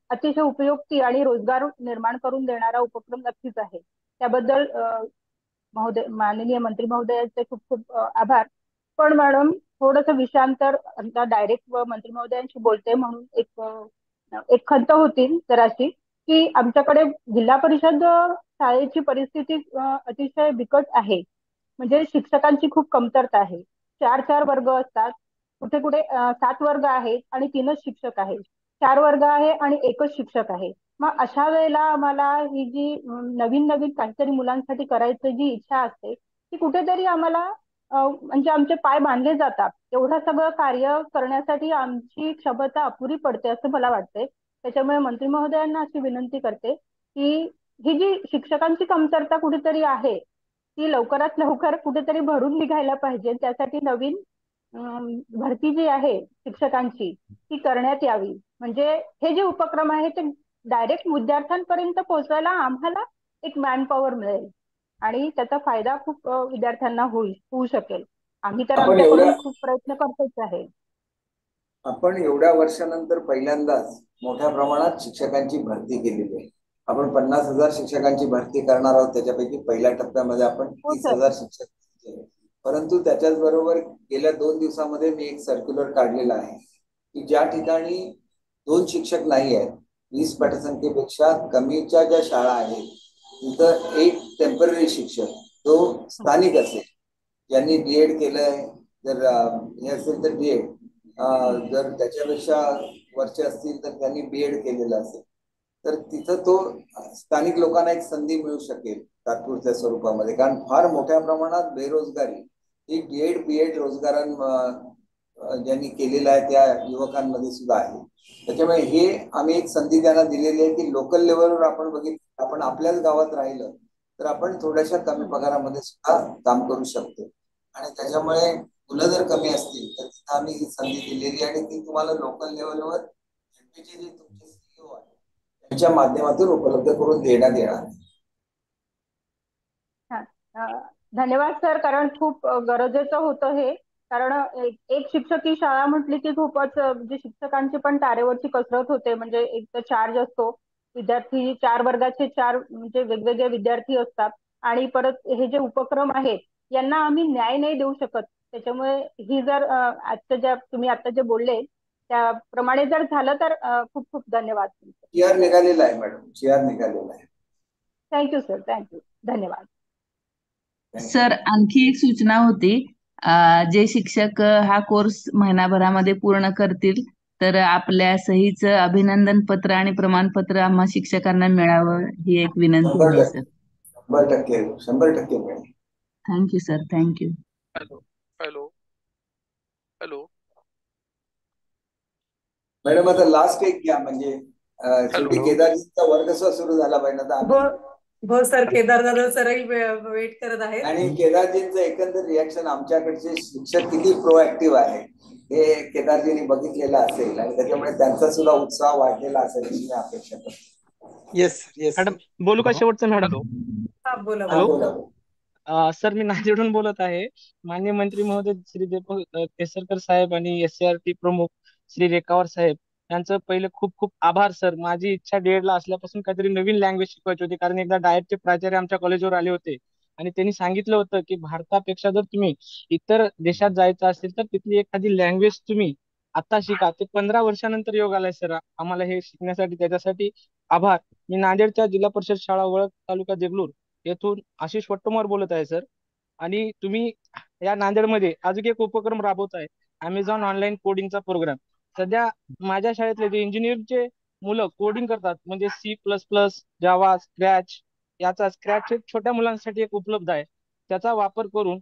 Speaker 19: अतिशय उपयुक्ती आणि रोजगार निर्माण करून देणारा उपक्रम नक्कीच आहे. त्याबद्दल माननीय मंत्री महोदयांचे खूप खूप आभार. पण मॅडम, थोडंसं विषयांतर, डायरेक्ट मंत्री महोदयांशी बोलते म्हणून एक खंत होती जराशी, की आमच्याकडे जिल्हा परिषद शाळेची परिस्थिती अतिशय बिकट आहे. म्हणजे शिक्षकांची खूप कमतरता आहे. 4 वर्ग असतात, कुठे कुठे 7 वर्ग आहेत आणि 3च शिक्षक आहेत. 4 वर्ग आहे आणि 1च शिक्षक आहे. मग अशा वेळेला आम्हाला ही जी नवीन काहीतरी मुलांसाठी करायची जी इच्छा असते ती कुठेतरी आम्हाला म्हणजे आमचे पाय बांधले जातात. एवढं सगळं कार्य करण्यासाठी आमची क्षमता अपुरी पडते असं मला वाटतंय. त्याच्यामुळे मंत्री महोदयांना अशी विनंती करते की ही जी शिक्षकांची कमतरता कुठेतरी आहे ती लवकरात लवकर कुठेतरी भरून निघायला पाहिजे. त्यासाठी नवीन भरती जी आहे शिक्षकांची ती करण्यात यावी. म्हणजे हे जे उपक्रम आहे ते डायरेक्ट विद्यार्थ्यांपर्यंत पोहोचवायला आम्हाला एक मॅन पॉवर मिळेल आणि त्याचा फायदा खूप विद्यार्थ्यांना होऊ शकेल. आम्ही तर आमच्याकडून खूप प्रयत्न करतोच आहे.
Speaker 1: आपण एवढ्या वर्षानंतर पहिल्यांदाच मोठ्या प्रमाणात शिक्षकांची भरती केलेली आहे. आपण 50,000 शिक्षकांची भरती करणार आहोत. त्याच्यापैकी पहिल्या टप्प्यामध्ये आपण 30,000 शिक्षक केले. परंतु त्याच्याच बरोबर गेल्या 2 दिवसामध्ये मी एक सर्क्युलर काढलेला आहे की ज्या ठिकाणी 2 शिक्षक नाही आहेत, 20 पटसंख्येपेक्षा कमीच्या ज्या शाळा आहेत तिथं एक टेम्पररी शिक्षक जो स्थानिक असेल, ज्यांनी BEd केलंय, जर हे असेल तर BEd, जर त्याच्यापेक्षा वर्ष असतील तर त्यांनी BEd केलेलं असेल, तर तिथं तो स्थानिक लोकांना एक संधी मिळू शकेल तात्पुरत्या स्वरूपामध्ये. कारण फार मोठ्या प्रमाणात बेरोजगारी ही BEd ज्यांनी केलेलं आहे त्या युवकांमध्ये सुद्धा आहे. त्याच्यामुळे हे आम्ही एक संधी त्यांना दिलेली आहे की लोकल लेवलवर आपण बघितलं, आपण आपल्याच गावात राहिलं तर आपण थोड्याशा कमी पगारामध्ये सुद्धा काम करू शकतो. आणि त्याच्यामुळे मुलं जर कमी असतील तर तिथं आम्ही ही संधी दिलेली आहे आणि ती तुम्हाला लोकल लेवलवर जे तुमचे CEO आहे त्यांच्या माध्यमातून उपलब्ध करून देण्यात येणार आहे.
Speaker 19: धन्यवाद सर, कारण खूप गरजेचं होतं हे. कारण एक शिक्षक ही शाळा म्हटली की खूपच म्हणजे शिक्षकांची पण तारेवरची कसरत होते. म्हणजे एक तर चार्ज असतो, विद्यार्थी 4 वर्गाचे 4 म्हणजे वेगवेगळे विद्यार्थी असतात आणि परत हे जे उपक्रम आहेत यांना आम्ही न्याय नाही देऊ शकत. त्याच्यामुळे ही जर तुम्ही आता जे बोलले त्याप्रमाणे जर झालं तर खूप खूप धन्यवाद.
Speaker 1: CR निघालेला आहे मॅडम, CR निघालेला आहे.
Speaker 19: थँक्यू सर, थँक्यू, धन्यवाद.
Speaker 11: सर आणखी एक सूचना होती, जे शिक्षक हा कोर्स महिनाभरामध्ये पूर्ण करतील तर आपल्या सहीचं अभिनंदन पत्र आणि प्रमाणपत्र आम्हा शिक्षकांना मिळावं ही एक विनंती आहे सर.
Speaker 1: 100% मिळेल.
Speaker 11: Thank you sir, thank you.
Speaker 20: Hello
Speaker 1: madam आता लास्ट एक घ्या, म्हणजे शेवटी केदारजींचा वर्ग सुरू झाला पाहिजे आता.
Speaker 2: हो सर, केदार दादा सरही वेट करत आहेत.
Speaker 1: आणि केदारजींचं एकंदर रिॲक्शन आमच्याकडचे शिक्षक किती प्रोएक्टिव्ह आहे हे केदारजींनी बघितलेलं असेल आणि त्याच्यामुळे त्यांचा सुद्धा उत्साह वाढलेला असेल अशी मी अपेक्षा करतो.
Speaker 4: येस येस
Speaker 20: मॅडम, बोलू का शेवटचं मॅडम?
Speaker 2: बोला.
Speaker 1: बोला.
Speaker 20: सर मी नांदेडहून बोलत आहे. माननीय मंत्री महोदय श्री दीपक केसरकर साहेब आणि SCRT प्रमुख श्री रेखावर साहेब यांचं पहिले खूप खूप आभार सर. माझी इच्छा DED ला असल्यापासून काहीतरी नवीन लँग्वेज शिकवायची होती, कारण एकदा डाएटचे प्राचार्य आमच्या कॉलेजवर आले होते आणि त्यांनी सांगितलं होतं की भारतापेक्षा जर तुम्ही इतर देशात जायचं असेल तर तिथली एखादी लँग्वेज तुम्ही आता शिका. ते 15 वर्षानंतर योग आलाय सर आम्हाला हे शिकण्यासाठी. त्याच्यासाठी आभार. मी नांदेडच्या जिल्हा परिषद शाळा वळक तालुका देगलूर येथून आशिष वट्टमोर बोलत आहे सर. आणि तुम्ही या नांदेडमध्ये अजून एक उपक्रम राबवत आहे, Amazon ऑनलाईन कोडिंगचा प्रोग्राम. सध्या माझ्या शाळेतले जे इंजिनिअरचे मुलं कोडिंग करतात, म्हणजे C++, जावा, स्क्रॅच, याचा स्क्रॅच छोट्या मुलांसाठी एक उपलब्ध आहे. त्याचा वापर करून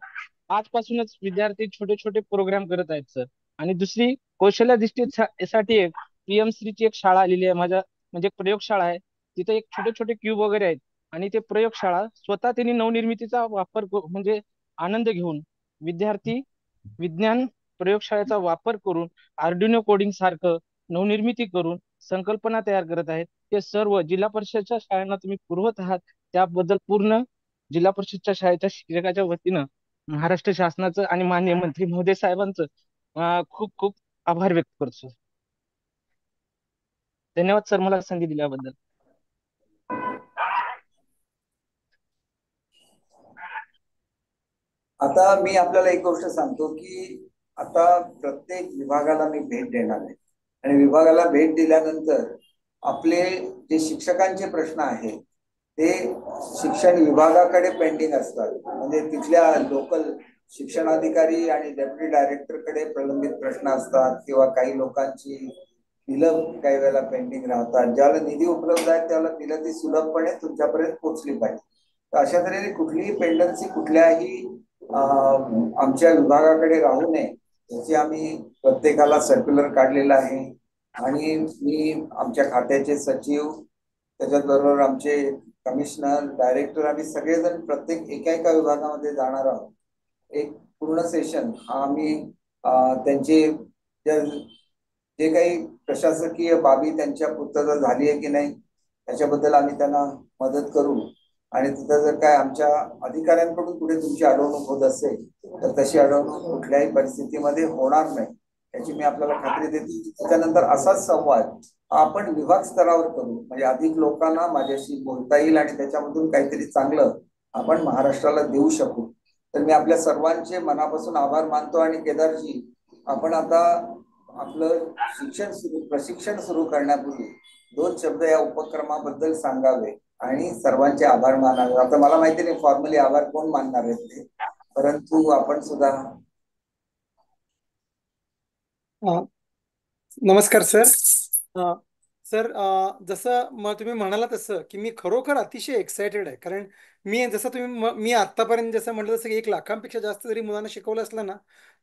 Speaker 20: आजपासूनच विद्यार्थी छोटे छोटे प्रोग्राम करत आहेत सर. आणि दुसरी कौशल्याधिष्ठितसाठी एक PM श्रीची एक शाळा आलेली आहे माझ्या, म्हणजे प्रयोगशाळा आहे. तिथे एक छोटे छोटे क्यूब वगैरे आहेत आणि ते प्रयोगशाळा स्वतः त्यांनी नवनिर्मितीचा वापर म्हणजे आनंद घेऊन विद्यार्थी विज्ञान प्रयोगशाळेचा वापर करून आर्डिनो कोडिंग सारखं नवनिर्मिती करून संकल्पना तयार करत आहेत. ते सर्व जिल्हा परिषदच्या शाळांना तुम्ही पुरवत आहात, त्याबद्दल पूर्ण जिल्हा परिषदच्या शाळेच्या शिक्षकाच्या वतीनं महाराष्ट्र शासनाचं आणि माननीय मंत्री महोदय साहेबांचं खूप खूप आभार व्यक्त करतो. धन्यवाद सर मला संधी दिल्याबद्दल.
Speaker 1: आता मी आपल्याला एक गोष्ट सांगतो की आता प्रत्येक विभागाला मी भेट देणार आहे आणि विभागाला भेट दिल्यानंतर आपले जे शिक्षकांचे प्रश्न आहेत ते शिक्षण विभागाकडे पेंडिंग असतात. म्हणजे तिथल्या लोकल शिक्षणाधिकारी आणि डेप्युटी डायरेक्टरकडे प्रलंबित प्रश्न असतात किंवा काही लोकांची बिलं काही वेळेला पेंडिंग राहतात. ज्याला निधी उपलब्ध आहे त्याला बिलं ती सुलभपणे तुमच्यापर्यंत पोहोचली पाहिजे. तर अशा तऱ्हेने कुठलीही पेंडन्सी कुठल्याही आमच्या विभागाकडे राहू नये याची आम्ही प्रत्येकाला सर्क्युलर काढलेला आहे. आणि मी आमच्या खात्याचे सचिव, त्याच्याबरोबर आमचे कमिशनर, डायरेक्टर, आम्ही सगळेजण प्रत्येक एका विभागामध्ये जाणार आहोत. एक पूर्ण सेशन हा आम्ही त्यांचे जे काही प्रशासकीय बाबी त्यांच्या पूर्तता झाली आहे की नाही त्याच्याबद्दल आम्ही त्यांना मदत करू आणि तिथं जर काय आमच्या अधिकाऱ्यांकडून पुढे तुमची अडवणूक होत असेल तर तशी अडवणूक कुठल्याही परिस्थितीमध्ये होणार नाही याची मी आपल्याला खात्री देते. त्याच्यानंतर असाच संवाद आपण विभाग स्तरावर करू म्हणजे अधिक लोकांना माझ्याशी बोलता येईल आणि त्याच्यामधून काहीतरी चांगलं आपण महाराष्ट्राला देऊ शकू. तर मी आपल्या सर्वांचे मनापासून आभार मानतो. आणि केदारजी आपण आता आपलं प्रशिक्षण सुरू करण्यापूर्वी 2 शब्द या उपक्रमाबद्दल सांगावे आणि सर्वांचे आभार मानावे. आता मला माहिती नाही फॉर्मली आभार कोण मानणार आहेत ते, परंतु आपण सुद्धा.
Speaker 4: नमस्कार सर. सर जसं तुम्ही म्हणाला तसं की मी खरोखर अतिशय एक्सायटेड आहे. कारण मी आतापर्यंत जसं म्हटलं तसं 1 लाखांपेक्षा जास्त जरी मुलांना शिकवलं असलं ना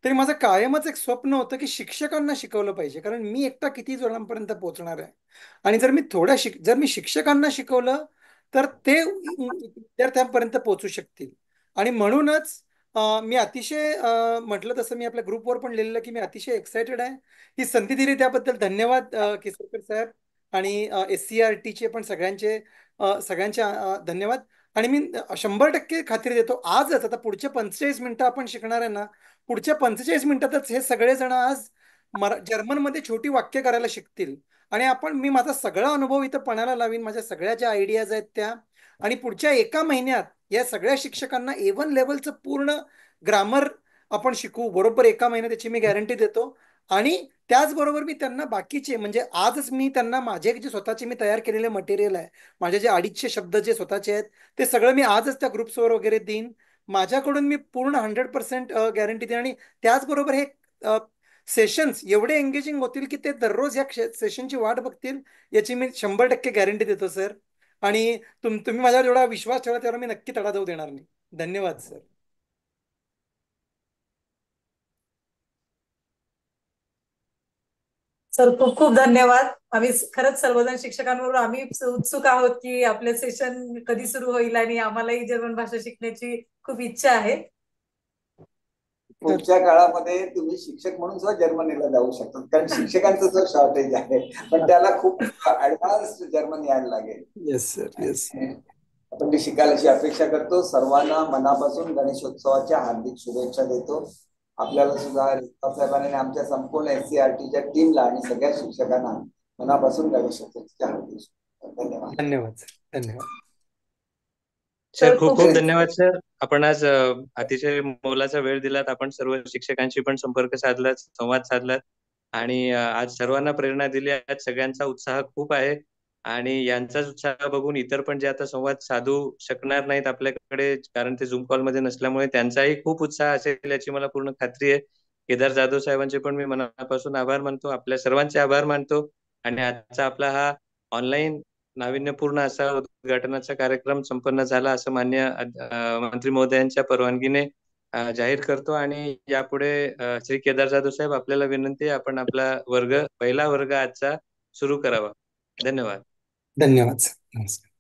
Speaker 4: तरी माझं कायमच एक स्वप्न होतं की शिक्षकांना शिकवलं पाहिजे. कारण मी एकटा किती जणांपर्यंत पोहोचणार आहे आणि जर मी शिक्षकांना शिकवलं तर ते विद्यार्थ्यांपर्यंत पोहोचू शकतील. आणि म्हणूनच मी अतिशय म्हटलं तसं मी आपल्या ग्रुपवर पण लिहिलेलं की मी अतिशय एक्सायटेड आहे. ही संधी दिली त्याबद्दल धन्यवाद केसरकर साहेब आणि SCERTचे पण सगळ्यांचे धन्यवाद. आणि मी 100% खात्री देतो आजच आता पुढचे 45 मिनिटं आपण शिकणार आहे ना पुढच्या 45 मिनिटातच हे सगळेजण आज जर्मनमध्ये छोटी वाक्य करायला शिकतील. आणि मी माझा सगळा अनुभव इथं पणाला लावीन, माझ्या सगळ्या ज्या आयडियाज आहेत त्या. आणि पुढच्या 1 महिन्यात या सगळ्या शिक्षकांना A1 लेवलचं पूर्ण ग्रामर आपण शिकवू बरोबर 1 महिन्यात त्याची मी गॅरंटी देतो. आणि त्याचबरोबर मी त्यांना बाकीचे म्हणजे आजच मी त्यांना माझे जे स्वतःचे मी तयार केलेले मटेरियल आहे माझे जे 250 शब्द जे स्वतःचे आहेत ते सगळं मी आजच त्या ग्रुप्सवर वगैरे देईन. माझ्याकडून मी पूर्ण 100% गॅरंटी देईन. आणि त्याचबरोबर हे सेशन्स एवढे एंगेजिंग होतील की ते दररोज या सेशनची वाट बघतील याची मी 100% गॅरंटी देतो सर. आणि तुम्ही माझ्यावर एवढा विश्वास ठेवला त्यावर मी नक्की तडा जाऊ देणार नाही. धन्यवाद सर.
Speaker 2: सर खूप खूप धन्यवाद. आम्ही खरंच सर्वजण शिक्षकांबरोबर आम्ही उत्सुक आहोत की आपले सेशन कधी सुरू होईल आणि आम्हालाही जर्मन भाषा शिकण्याची खूप इच्छा आहे.
Speaker 1: पुढच्या काळामध्ये तुम्ही शिक्षक म्हणून सुद्धा जर्मनीला जाऊ शकता कारण शिक्षकांचं जो शॉर्टेज आहे पण त्याला खूप ऍडव्हान्स जर्मन यायला लागेल.
Speaker 4: Yes sir yes.
Speaker 1: आपण ती शिकायची अपेक्षा करतो. सर्वांना मनापासून गणेशोत्सवाच्या हार्दिक शुभेच्छा देतो. आपल्याला सुद्धा रेखा साहेबांनी आणि आमच्या संपूर्ण SCERTच्या टीमला आणि सगळ्या शिक्षकांना मनापासून गणेशोत्सवाच्या हार्दिक शुभेच्छा. धन्यवाद.
Speaker 4: धन्यवाद सर. धन्यवाद
Speaker 3: सर. खूप खूप धन्यवाद सर. आपण आज अतिशय मोलाचा वेळ दिलात. आपण सर्व शिक्षकांशी पण संपर्क साधलात, संवाद साधलात आणि आज सर्वांना प्रेरणा दिली. आज सगळ्यांचा उत्साह खूप आहे आणि यांचाच उत्साह बघून इतर पण जे आता संवाद साधू शकणार नाहीत आपल्याकडे कारण ते झूम कॉलमध्ये नसल्यामुळे त्यांचाही खूप उत्साह असेल याची मला पूर्ण खात्री आहे. केदार जाधव साहेबांचे पण मी मनापासून आभार मानतो. आपल्या सर्वांचे आभार मानतो. आणि आजचा आपला हा ऑनलाईन नाविन्यपूर्ण असा उद्घाटनाचा कार्यक्रम संपन्न झाला असं मान्य मंत्री महोदयांच्या परवानगीने जाहीर करतो. आणि यापुढे श्री केदार जाधव साहेब आपल्याला विनंती आहे आपण आपला पहिला वर्ग आजचा सुरू करावा. धन्यवाद.
Speaker 4: धन्यवाद सर. नमस्कार.